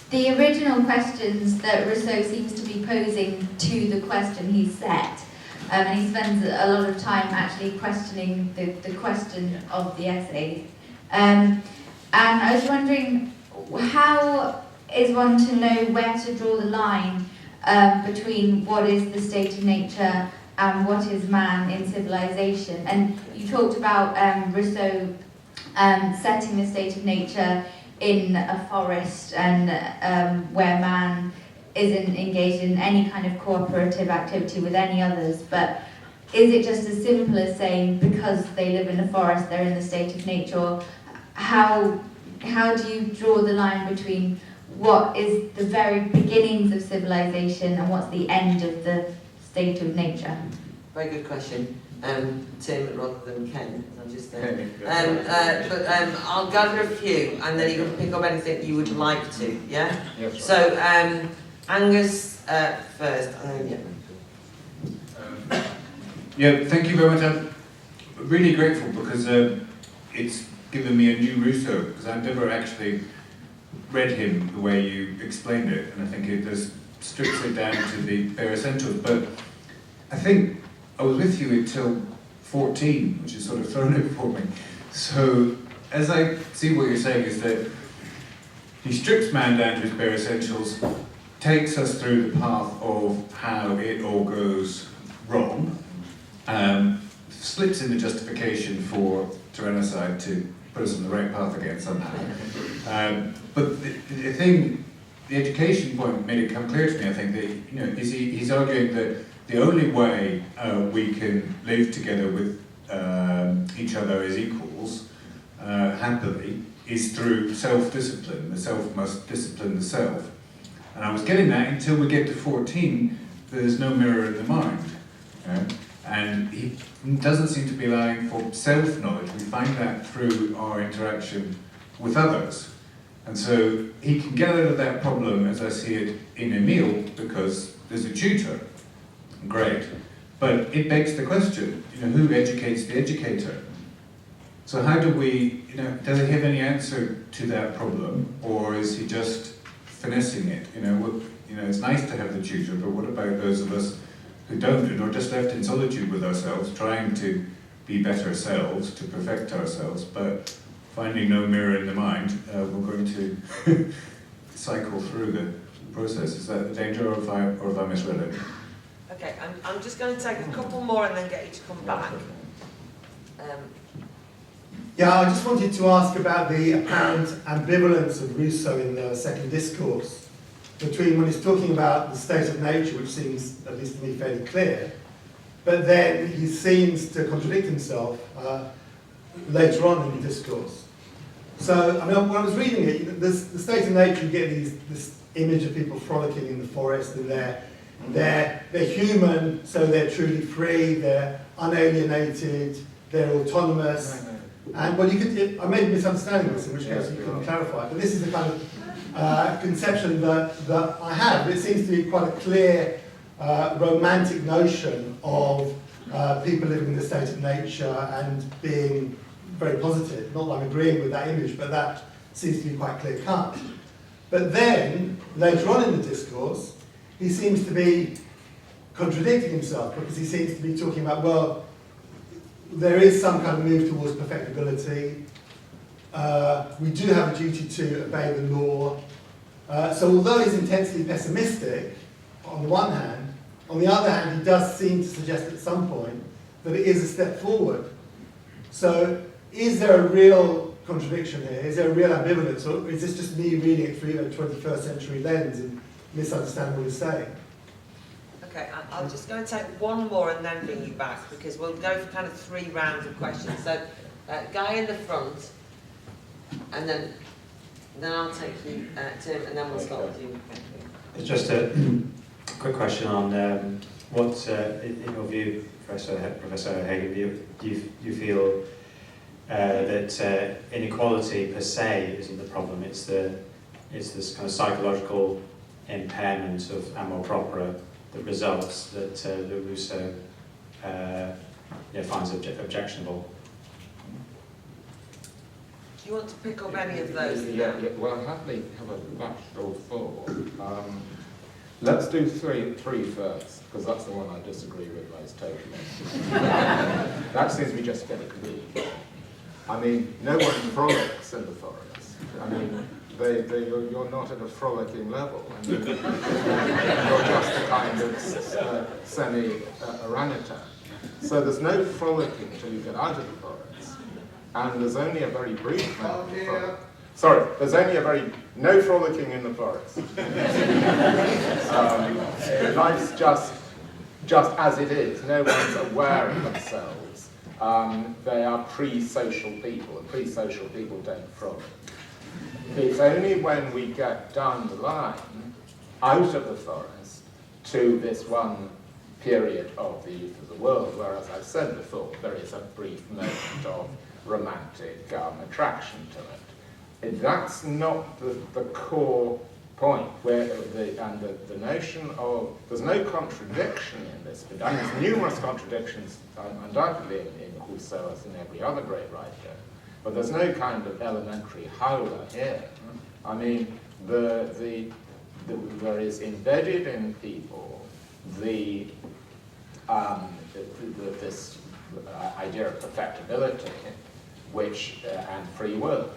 the original questions that Rousseau seems to be posing to the question he's set. And he spends a lot of time actually questioning the question of the essay. And I was wondering, how is one to know where to draw the line between what is the state of nature and what is man in civilization? And you talked about Rousseau setting the state of nature in a forest and where man isn't engaged in any kind of cooperative activity with any others, but is it just as simple as saying because they live in a forest they're in the state of nature? Or how do you draw the line between what is the very beginnings of civilization and what's the end of the state of nature? Very good question. Tim rather than Ken, I'm just there. I'll gather a few and then you can pick up anything you would like to, yeah? Yes, right. So, Angus first. Yeah, thank you very much. I'm really grateful because it's given me a new Rousseau, because I've never actually read him the way you explained it, and I think it just strips it down to the bare essentials. But I think I was with you until 14, which is sort of thrown out for me. So as I see what you're saying is that he strips man down to his bare essentials, takes us through the path of how it all goes wrong, slips in the justification for tyrannicide to put us on the right path again somehow. But the thing, the education point made it come clear to me, I think, that he's arguing that the only way we can live together with each other as equals, happily, is through self-discipline. The self must discipline the self. And I was getting that until we get to 14, there's no mirror in the mind. And he doesn't seem to be allowing for self-knowledge. We find that through our interaction with others. And so he can get out of that problem, as I see it, in Emile, because there's a tutor. Great. But it begs the question, who educates the educator? So how do we, does he have any answer to that problem? Or is he just finessing it? It's nice to have the tutor, but what about those of us who don't, and are just left in solitude with ourselves, trying to be better selves, to perfect ourselves, but finding no mirror in the mind, we're going to cycle through the process. Is that the danger, or have I misread it? Okay, I'm just going to take a couple more and then get you to come back. Yeah, I just wanted to ask about the apparent ambivalence of Rousseau in the second discourse between when he's talking about the state of nature, which seems, at least to me, fairly clear, but then he seems to contradict himself later on in the discourse. So, I mean, when I was reading it, the state of nature, you get this image of people frolicking in the forest, and they're human, so they're truly free, they're unalienated, they're autonomous. And well, I may be misunderstanding this, in which case you can clarify. But this is the kind of conception that I have. It seems to be quite a clear, romantic notion of people living in the state of nature and being very positive. Not that I'm agreeing with that image, but that seems to be quite clear cut. But then, later on in the discourse, he seems to be contradicting himself, because he seems to be talking about, well, there is some kind of move towards perfectibility. We do have a duty to obey the law. So although he's intensely pessimistic, on the one hand, on the other hand, he does seem to suggest at some point that it is a step forward. So is there a real contradiction here? Is there a real ambivalence? Or is this just me reading it through a 21st century lens and misunderstanding what he's saying? Okay, I'll just go and take one more and then bring you back, because we'll go for kind of 3 rounds of questions. So, guy in the front, and then I'll take you, Tim, and then we'll start with you. It's just a quick question on what, in your view, Professor Hagen, do you feel that inequality per se isn't the problem? It's this kind of psychological impairment of amour propre that results that Rousseau finds objectionable. Do you want to pick up any of those? Yeah. Well, I happily have a batch or 4. Let's do three first, because that's the one I disagree with most totally. That seems to be just getting really. I mean, no one frolics in the forest. I mean, you're not at a frolicking level. I mean, you're just a kind of semi-orangutan. So there's no frolicking until you get out of the forest. And there's only a very brief amount of frolic. Sorry, there's only no frolicking in the forest. Life's just as it is. No one's aware of themselves. They are pre-social people, and pre-social people don't frolic. It's only when we get down the line, out of the forest, to this one period of the youth of the world, where, as I said before, there is a brief moment of romantic attraction to it. That's not the core point, where the notion of, there's no contradiction in this, but there's numerous contradictions undoubtedly in Rousseau as in every other great writer. But there's no kind of elementary howler here. I mean, there is embedded in people this idea of perfectibility, which and free will.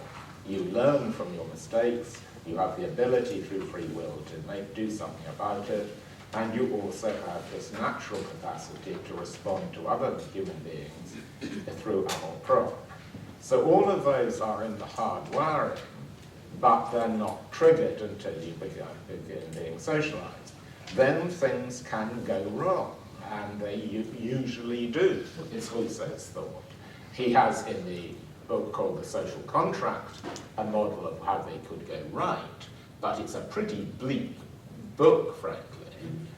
You learn from your mistakes. You have the ability through free will to do something about it, and you also have this natural capacity to respond to other human beings through amour propre. So all of those are in the hard wiring, but they're not triggered until you begin being socialized. Then things can go wrong, and they usually do, is Rousseau's thought. He has in the book called The Social Contract a model of how they could go right, but it's a pretty bleak book, frankly,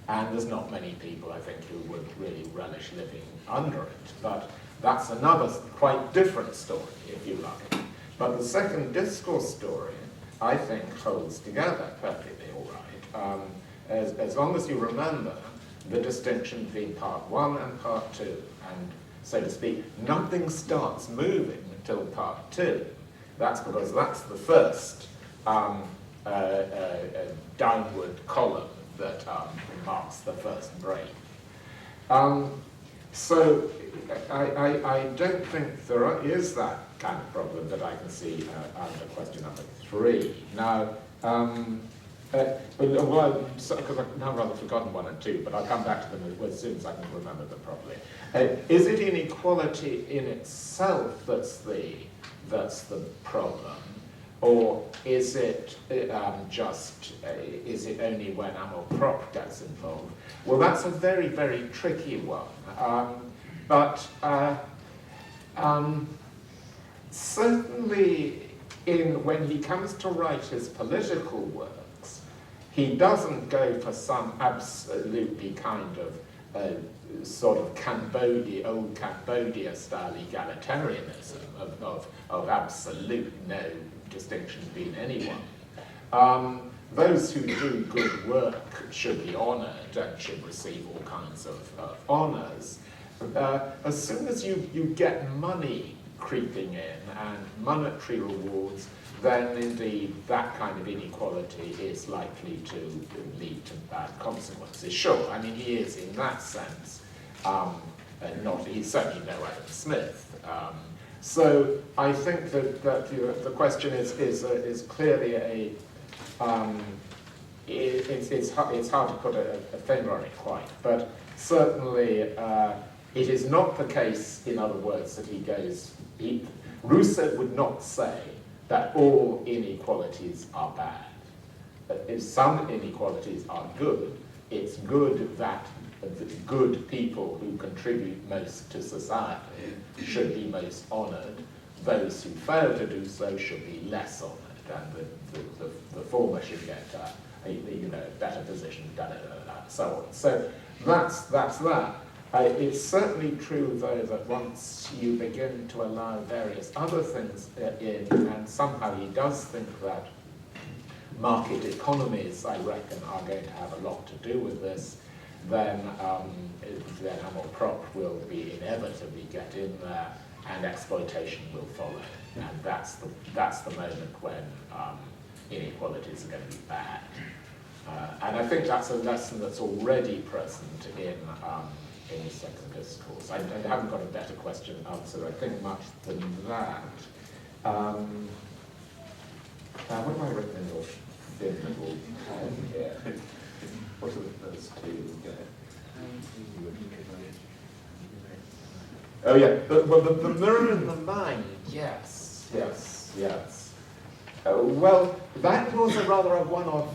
and there's not many people, I think, who would really relish living under it. But that's another quite different story, if you like. But the second discourse story, I think, holds together perfectly all right, as long as you remember the distinction between part 1 and part 2, and, so to speak, nothing starts moving until part 2. That's because that's the first downward column that marks the first break. So I don't think there is that kind of problem that I can see under question number 3. Now, because I've now rather forgotten 1 and 2, but I'll come back to them as soon as I can remember them properly. Is it inequality in itself that's the that's the problem? Or is it is it only when Nanoprobe gets involved? Well, that's a very, very tricky one. Certainly, when he comes to write his political works, he doesn't go for some absolutely kind of sort of old Cambodia-style egalitarianism of absolute no distinction between anyone. Those who do good work should be honoured and should receive all kinds of honours. As soon as you get money creeping in and monetary rewards, then indeed that kind of inequality is likely to lead to bad consequences. Sure, I mean, he is in that sense he's certainly no Adam Smith. So I think that the question is clearly it's hard to put a finger on it quite, but certainly it is not the case, in other words, that Rousseau would not say that all inequalities are bad. If some inequalities are good, it's good that the good people who contribute most to society should be most honoured. Those who fail to do so should be less honoured, and the former should get a better position, so on. So that's that. It's certainly true, though, that once you begin to allow various other things in, and somehow he does think that market economies, I reckon, are going to have a lot to do with this, then Nanoprobe will be inevitably get in there, and exploitation will follow. And that's the moment when inequalities are going to be bad. And I think that's a lesson that's already present in the second discourse. I haven't got a better question answered, I think, much than that. What have I written in your thin little pen here? What are the first two? Oh yeah, the mirror in the mind, yes. Well, that was a rather a one-off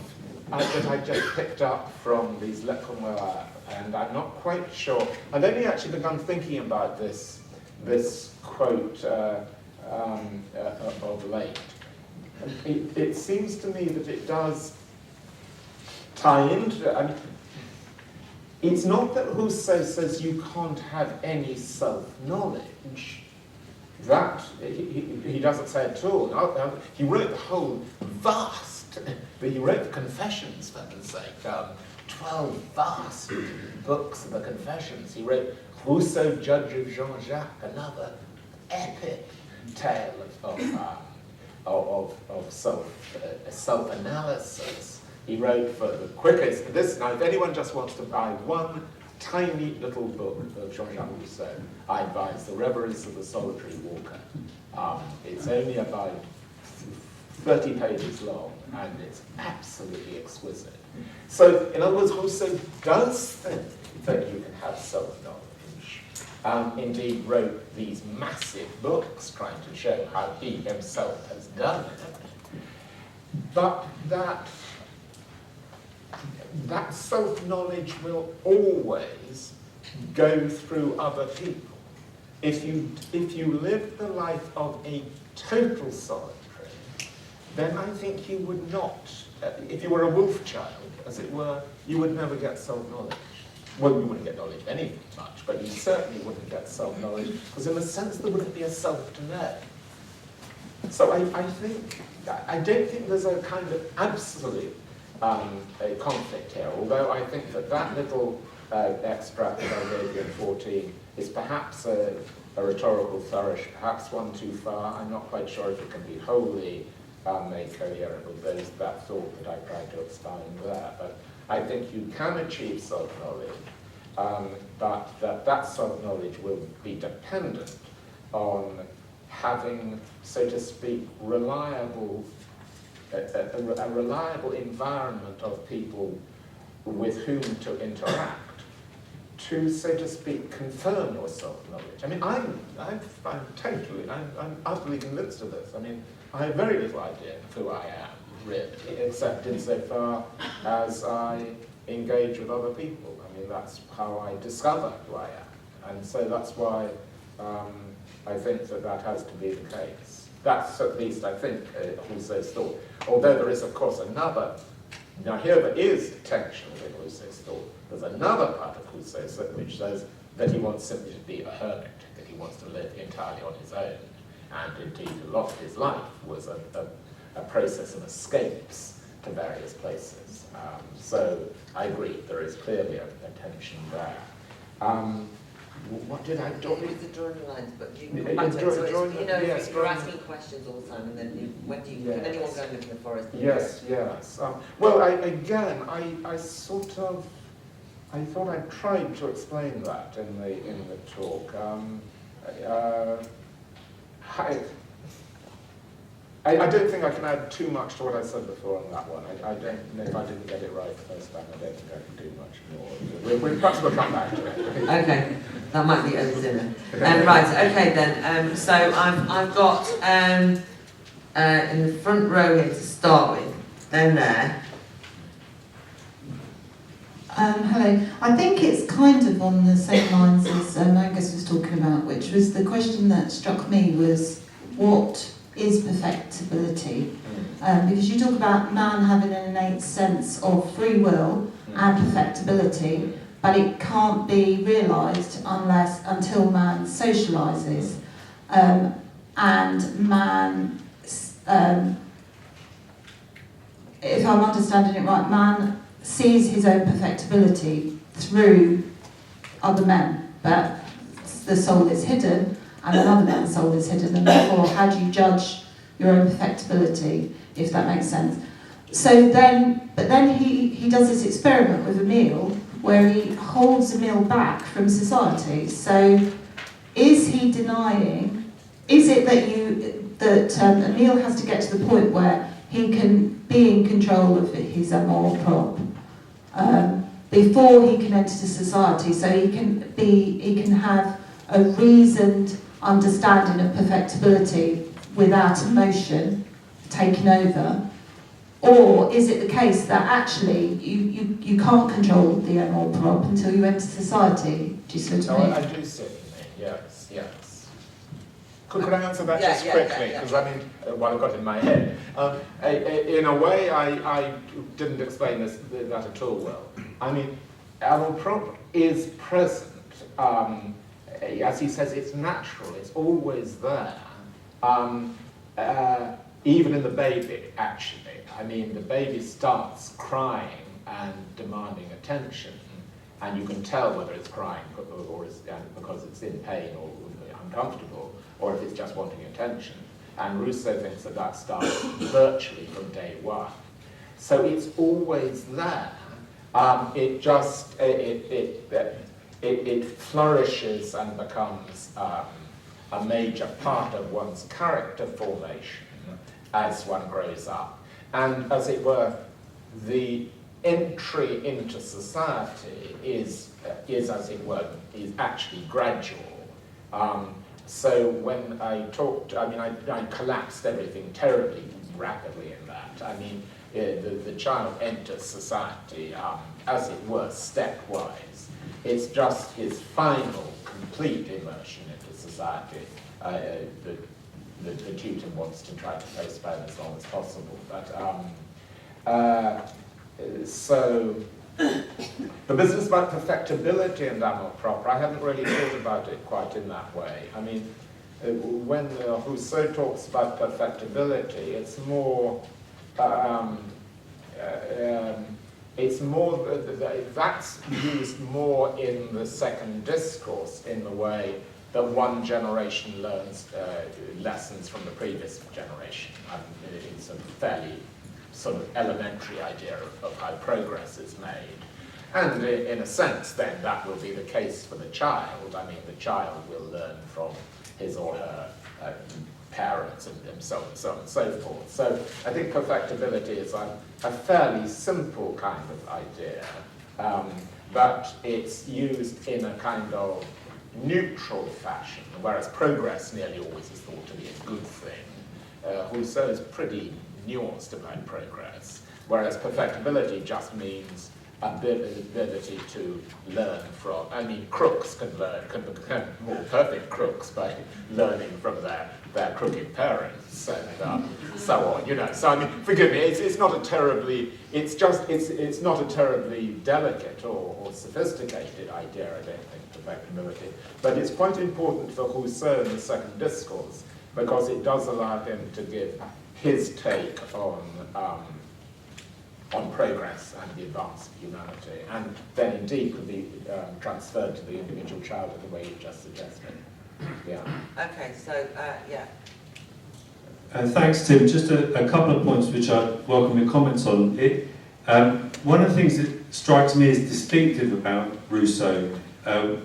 that I just picked up from these Lettres Noires, and I'm not quite sure. I've only actually begun thinking about this quote of late. It seems to me that it does tie into. I mean, it's not that Rousseau says you can't have any self-knowledge. That he doesn't say at all. No, he wrote the whole vast. He wrote the Confessions, for heaven's sake. 12 vast books of the Confessions. He wrote Rousseau, Judge of Jean-Jacques, another epic tale of self-analysis. He wrote for the quickest. Now, if anyone just wants to buy one tiny little book of Jean-Jacques Rousseau, I advise The Reveries of the Solitary Walker. It's only about 30 pages long, and it's absolutely exquisite. So, in other words, Rousseau does think that you can have self-knowledge. Indeed, wrote these massive books trying to show how he himself has done it. But that self-knowledge will always go through other people. If you live the life of a total solitary, then I think you would not, if you were a wolf child, as it were, you would never get self-knowledge. Well, you wouldn't get knowledge of anything much, but you certainly wouldn't get self-knowledge, because in a sense there wouldn't be a self to know. So I don't think there's a kind of absolute a conflict here, although I think that little extract that I gave you in 14 is perhaps a rhetorical flourish, perhaps one too far. I'm not quite sure if it can be wholly made coherent with that thought that I tried to expound there. But I think you can achieve self-knowledge, but that self-knowledge will be dependent on having, so to speak, a reliable environment of people with whom to interact, to, so to speak, confirm your self-knowledge. I mean, I'm utterly convinced of this. I mean, I have very little idea of who I am, really, except insofar as I engage with other people. I mean, that's how I discover who I am. And so that's why I think that has to be the case. That's at least, I think, Rousseau's thought. Although there is, of course, another. Now here there is tension in Rousseau's thought. There's another part of Rousseau's thought which says that he wants simply to be a hermit, that he wants to live entirely on his own. And indeed, a lot of his life was a process of escapes to various places. So I agree, there is clearly a tension there. What did I do? It's the drawing lines, but you Yeah, come back to it. So it's, you know, yes, you're asking questions all the time, and then when do you, Yes. can anyone go and live in the forest? Yes, yes. Well, I sort of, I thought I tried to explain that in the talk. I don't think I can add too much to what I said before on that one. I don't know if I didn't get it right the first time. I don't think I can do much more. Perhaps we'll come back to it. Okay, that might be over dinner. Right, okay then. So I've got in the front row here to start with, then there. Hello. I think it's kind of on the same lines as Angus was talking about, which was the question that struck me was, what is perfectibility? Because you talk about man having an innate sense of free will and perfectibility, but it can't be realised until man socialises. And man, if I'm understanding it right, man sees his own perfectibility through other men, but the soul is hidden, and another man's soul is hidden, and therefore how do you judge your own perfectibility, if that makes sense? So then he does this experiment with Emile, where he holds Emile back from society. So is he denying, is it that Emile has to get to the point where he can be in control of his Nanoprobe before he can enter society, so he can have a reasoned understanding of perfectibility without emotion taking over? Or is it the case that actually you can't control the Nanoprobe until you enter society? Do you see what I mean? I do see what you mean, yes. Could I answer that just quickly? Because I mean, what I've got in my head. In a way, I didn't explain that at all well. I mean, Nanoprobe is present. As he says, it's natural, it's always there. Even in the baby, actually. I mean, the baby starts crying and demanding attention, and you can tell whether it's crying or because it's in pain or uncomfortable, or if it's just wanting attention. And Rousseau thinks that starts virtually from day one. So it's always there. It flourishes and becomes a major part of one's character formation as one grows up. And as it were, the entry into society is as it were, is actually gradual. So when I talked, I mean, I collapsed everything terribly rapidly in that. I mean, the child enters society, as it were, stepwise. It's just his final, complete immersion into society the tutor wants to try to postpone as long as possible. But so the business about perfectibility in Nanoprobe, I haven't really thought about it quite in that way. I mean, when Rousseau talks about perfectibility, it's more that's used more in the second discourse in the way that one generation learns lessons from the previous generation. It's a fairly sort of elementary idea of how progress is made. And in a sense, then, that will be the case for the child. I mean, the child will learn from his or her parents and so on and so on and so forth. So I think perfectibility is a fairly simple kind of idea. but it's used in a kind of neutral fashion, whereas progress nearly always is thought to be a good thing. Rousseau is pretty nuanced about progress, whereas perfectibility just means ability to learn from. I mean, crooks can become more perfect crooks by learning from their crooked parents and so on. You know, so I mean, forgive me. It's not a terribly. It's not a terribly delicate or sophisticated idea. I don't think perfectibility, but it's quite important for Rousseau in the second discourse because it does allow him to give his take on progress and the advance of humanity, and then indeed could be transferred to the individual child in the way you just suggested. Yeah. Okay, so, yeah. Thanks, Tim. Just a couple of points which I welcome your comments on. One of the things that strikes me as distinctive about Rousseau,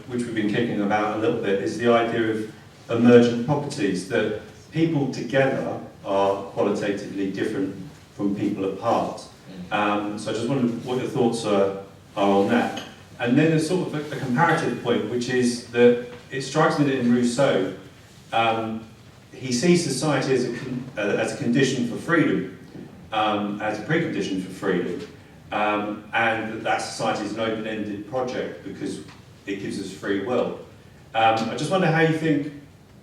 which we've been kicking about a little bit, is the idea of emergent properties, that people together are qualitatively different from people apart. So I just wondered what your thoughts are on that. And then there's sort of a comparative point, which is that it strikes me that in Rousseau, he sees society as a condition for freedom, as a precondition for freedom, and that society is an open-ended project because it gives us free will. I just wonder how you think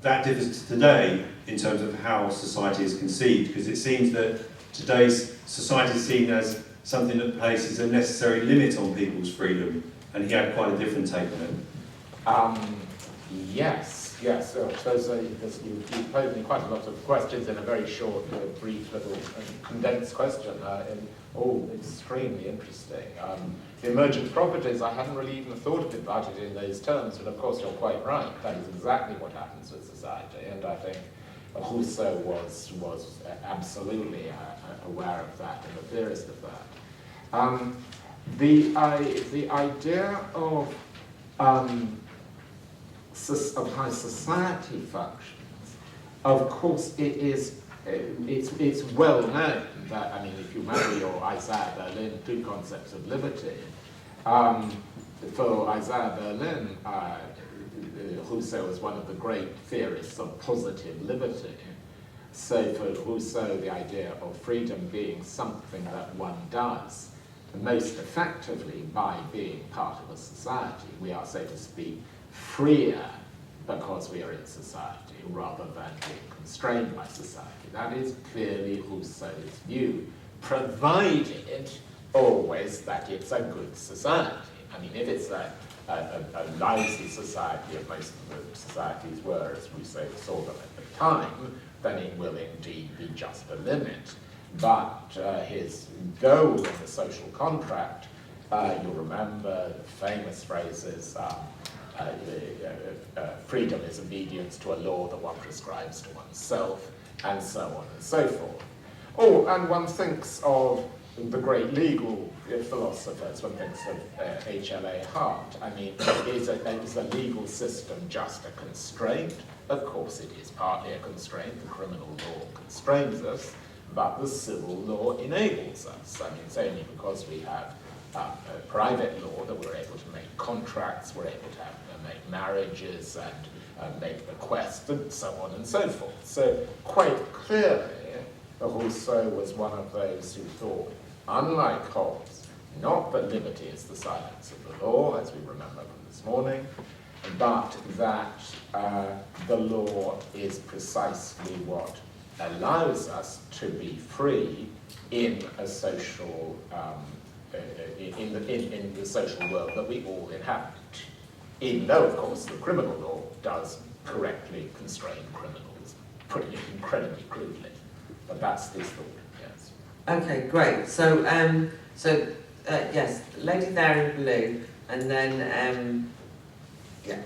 that differs to today in terms of how society is conceived, because it seems that today's society is seen as something that places a necessary limit on people's freedom, and he had quite a different take on it. Yes. You've posed me quite a lot of questions in a very short, brief, little condensed question. Extremely interesting. The emergent properties, I hadn't really even thought about it in those terms, but of course you're quite right. That is exactly what happens with society, and I think Rousseau was absolutely aware of that and a theorist of that. The idea of how society functions, of course, it's well known that, I mean, if you marry your Isaiah Berlin, two concepts of liberty. For Isaiah Berlin, Rousseau was one of the great theorists of positive liberty. So for Rousseau, the idea of freedom being something that one does most effectively by being part of a society. We are, so to speak, freer because we are in society rather than being constrained by society. That is clearly Rousseau's view, provided always that it's a good society. I mean, if it's a lousy society, as most of the societies were, as Rousseau saw them at the time, then it will indeed be just a limit. But his goal in the social contract, you'll remember the famous phrases, freedom is obedience to a law that one prescribes to oneself, and so on and so forth. Oh, and one thinks of the great legal philosophers, one thinks of H.L.A. Hart. I mean, is the legal system just a constraint? Of course it is partly a constraint. The criminal law constrains us, but the civil law enables us. I mean, it's only because we have private law that we're able to make contracts, we're able to make marriages and make bequests and so on and so forth. So quite clearly, Rousseau was one of those who thought, unlike Hobbes, not that liberty is the silence of the law, as we remember from this morning, but that the law is precisely what allows us to be free in a social, in the social world that we all inhabit. Even though, of course, the criminal law does correctly constrain criminals, putting it incredibly crudely. But that's this thought, yes. Okay, great. So, yes, lady there in blue, and then, yeah.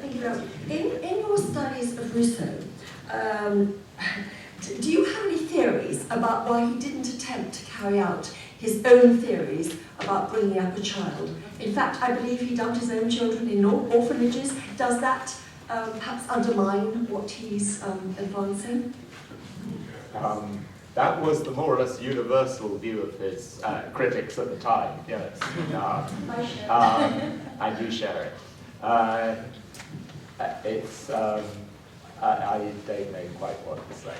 Thank you very much. In your studies of Rousseau, do you have any theories about why he didn't attempt to carry out his own theories about bringing up a child? In fact, I believe he dumped his own children in orphanages. Does that perhaps undermine what he's advancing? That was the more or less universal view of his critics at the time, yes. And you share it. It's, I don't know quite what to say.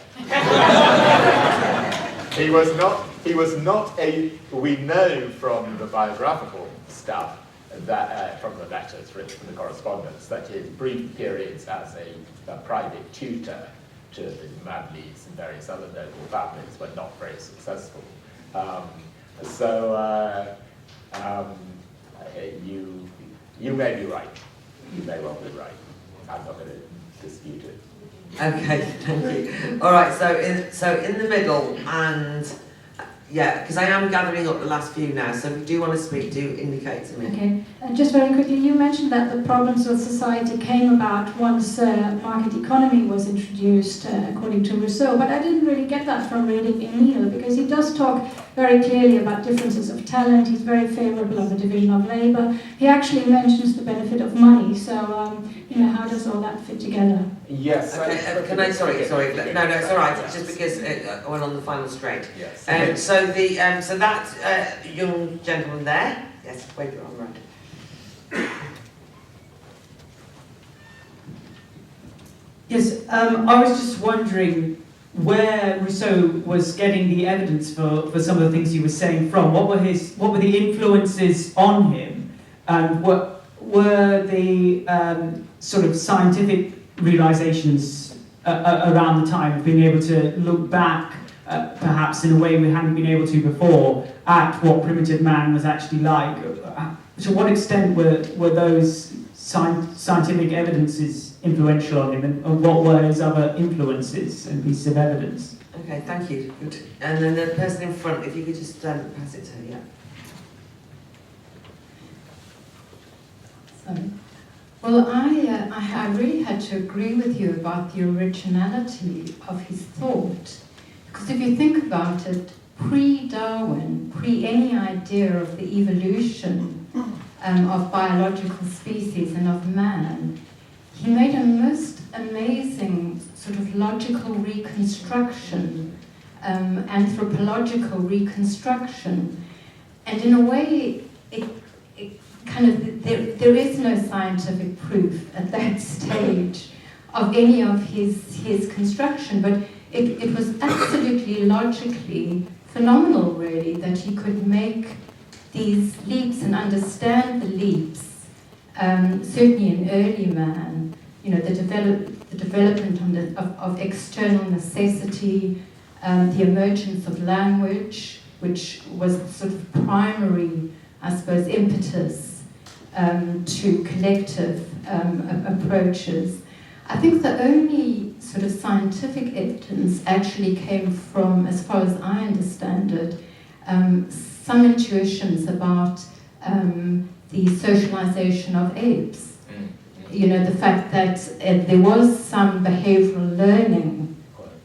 He was not a, we know from the biographical stuff, that from the letters written from the correspondence, that his brief periods as a private tutor to the Madleys and various other noble families were not very successful. You may be right. You may well be right. I'm not going to dispute it. Okay, thank you. All right, so in the middle, and yeah, because I am gathering up the last few now, so if you do want to speak, do indicate to me. Okay, and just very quickly, you mentioned that the problems with society came about once market economy was introduced, according to Rousseau, but I didn't really get that from reading Emile, because he does talk very clearly about differences of talent. He's very favourable of the division of labour. He actually mentions the benefit of money, so how does all that fit together? Yes. Okay, can I? Sorry. No, it's all right. It's just because I went on the final straight. Yes. So that young gentleman there. Yes, wave your arm around. Yes, I was just wondering where Rousseau was getting the evidence for some of the things he was saying from. What were the influences on him, and what were the sort of scientific realizations around the time of being able to look back, perhaps in a way we hadn't been able to before, at what primitive man was actually like? To what extent were those scientific evidences influential on him, and what were his other influences and pieces of evidence? Okay, thank you. Good. And then the person in front, if you could just pass it to her, yeah. Sorry. Well, I really had to agree with you about the originality of his thought. Because if you think about it, pre-Darwin, pre any idea of the evolution of biological species and of man, he made a most amazing sort of logical reconstruction, anthropological reconstruction. And in a way, it kind of, there is no scientific proof at that stage of any of his construction, but it was absolutely logically phenomenal, really, that he could make these leaps and understand the leaps, certainly in early man, the development of external necessity, the emergence of language, which was sort of primary, I suppose, impetus to collective approaches. I think the only sort of scientific evidence actually came from, as far as I understand it, some intuitions about the socialization of apes. The fact that there was some behavioral learning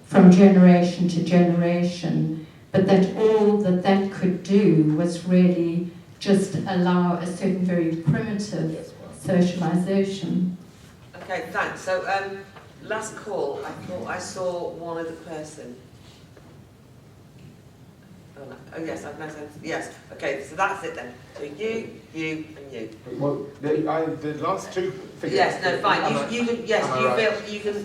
from generation to generation, but that all that could do was really just allow a certain very primitive socialization. Okay, thanks. So, last call. I thought I saw one other person. Oh yes, I've now said yes. Okay, so that's it then. So you, and you. Well, the last two figures. Yes, no, fine. You can. Yes, am I right? you can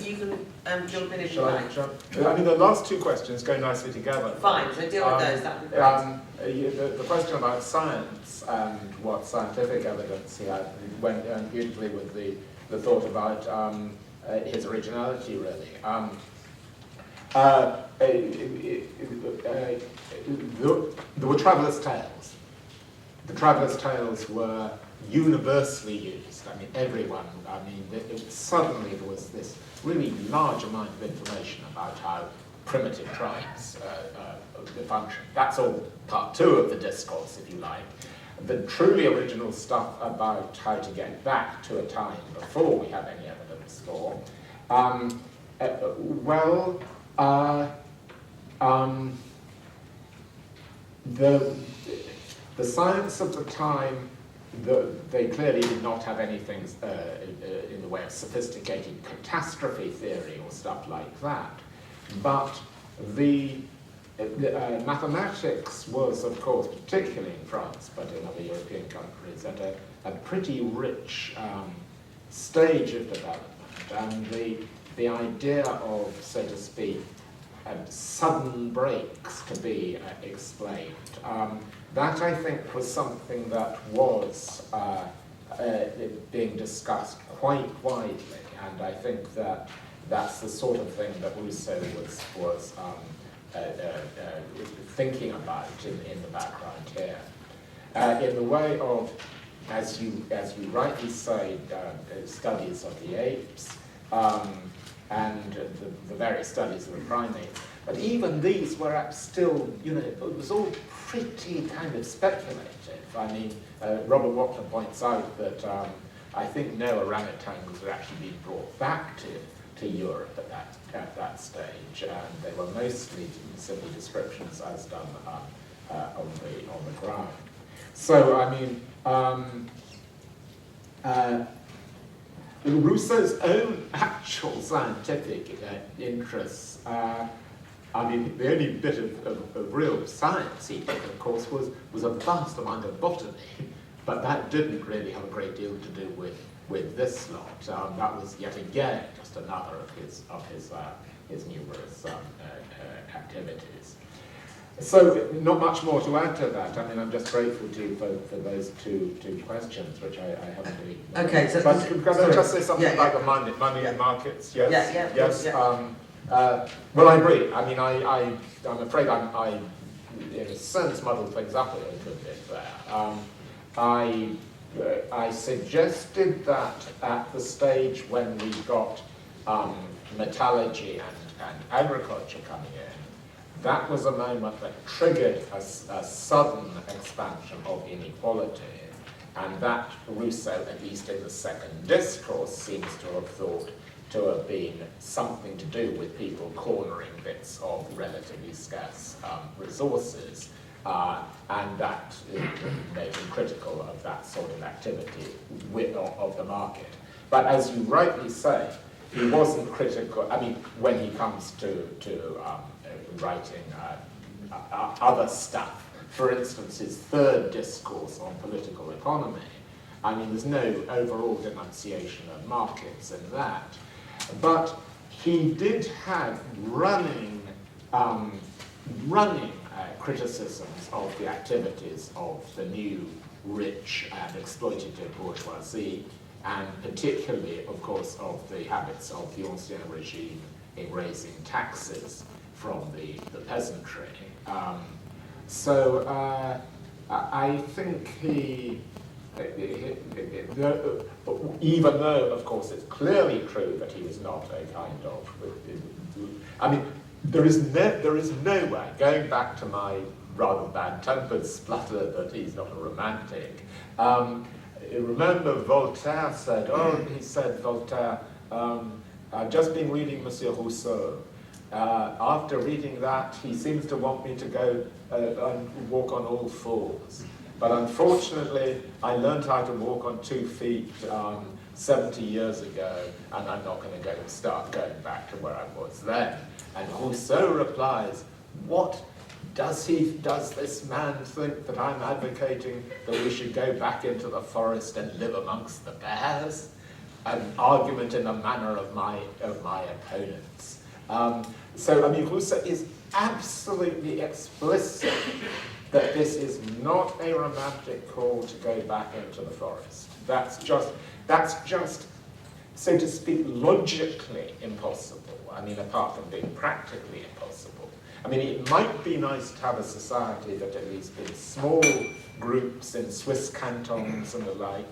jump in if you Shall I like. jump? I mean, the last two questions go nicely together. Fine. So deal with those. That would be great. The question about science and what scientific evidence he had went beautifully with the thought about his originality, really. There were travellers' tales. The travellers' tales were universally used. I mean, everyone, suddenly there was this really large amount of information about how primitive tribes function. That's all part two of the discourse, if you like. The truly original stuff about how to get back to a time before we have any evidence for, the science of the time, they clearly did not have anything in the way of sophisticated catastrophe theory or stuff like that. But the mathematics was, of course, particularly in France, but in other European countries, at a pretty rich stage of development. And the idea of, so to speak, sudden breaks to be explained, that I think was something that was being discussed quite widely, and I think that that's the sort of thing that Rousseau was thinking about in the background here. In the way of, as you rightly say, studies of the apes, and the various studies of the primates, but even these were still, it was all pretty kind of speculative. I mean, Robert Watler points out that I think no orangutans were actually being brought back to Europe at that stage, and they were mostly simple descriptions as done on the ground. So, I mean, Rousseau's own actual scientific interests, I mean, the only bit of real science he did, of course, was a vast amount of botany, but that didn't really have a great deal to do with this lot. That was yet again just another of his numerous activities. So, not much more to add to that. I mean, I'm just grateful to you for those two questions, which I haven't really... Okay, so... But can I just say something about the money and markets? Yes? Yes. Well, I agree. I mean, I'm afraid I in a sense, muddled things up a little bit there. I suggested that at the stage when we got metallurgy and agriculture coming in, that was a moment that triggered a sudden expansion of inequality, and that Rousseau, at least in the second discourse, seems to have thought to have been something to do with people cornering bits of relatively scarce resources, and that made him critical of that sort of activity of the market. But as you rightly say, he wasn't critical. I mean, when he comes to writing other stuff, for instance, his third discourse on political economy, I mean, there's no overall denunciation of markets in that. But he did have running criticisms of the activities of the new rich and exploitative bourgeoisie, and particularly, of course, of the habits of the Ancien regime in raising taxes from the peasantry. I think even though, of course, it's clearly true that he was not a kind of... I mean, there is no way, going back to my rather bad-tempered splutter, that he's not a romantic. Remember Voltaire said, Voltaire, I've just been reading Monsieur Rousseau. After reading that, he seems to want me to go and walk on all fours. But unfortunately, I learned how to walk on 2 feet 70 years ago, and I'm not going to start going back to where I was then. And Rousseau replies, what does this man think that I'm advocating that we should go back into the forest and live amongst the bears? An argument in the manner of my opponents. So, I mean, Rousseau is absolutely explicit that this is not a romantic call to go back into the forest. That's just, so to speak, logically impossible. I mean, apart from being practically impossible. I mean, it might be nice to have a society that at least in small groups in Swiss cantons and the like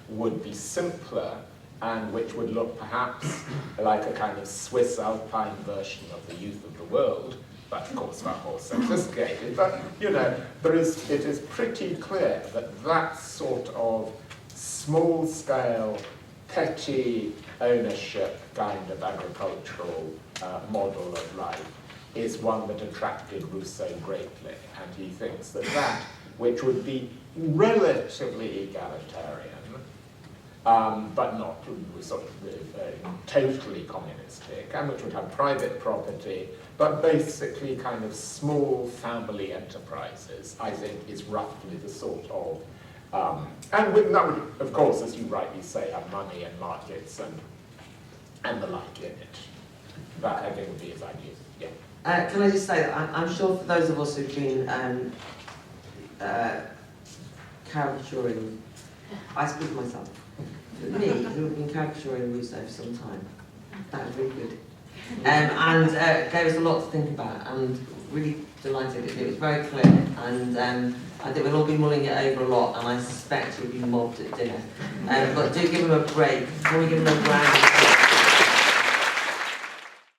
would be simpler, and which would look perhaps like a kind of Swiss Alpine version of the youth of the world, but of course far more sophisticated. But, it is pretty clear that that sort of small-scale, petty ownership kind of agricultural model of life is one that attracted Rousseau greatly, and he thinks that which would be relatively egalitarian, but not sort of totally communistic, and which would have private property, but basically kind of small family enterprises, I think, is roughly the sort of, and that would, of course, as you rightly say, have money and markets and the like in it. That, I think, would be his ideas. Yeah. Can I just say that I'm sure for those of us who've been caricaturing, I speak for myself, for me, who have been caricaturing Rousseau for some time, that was really good. And gave us a lot to think about, and really delighted. It was very clear, and I think we'll all be mulling it over a lot, and I suspect we'll be mobbed at dinner. But do give him a break. Can we give him a round of applause?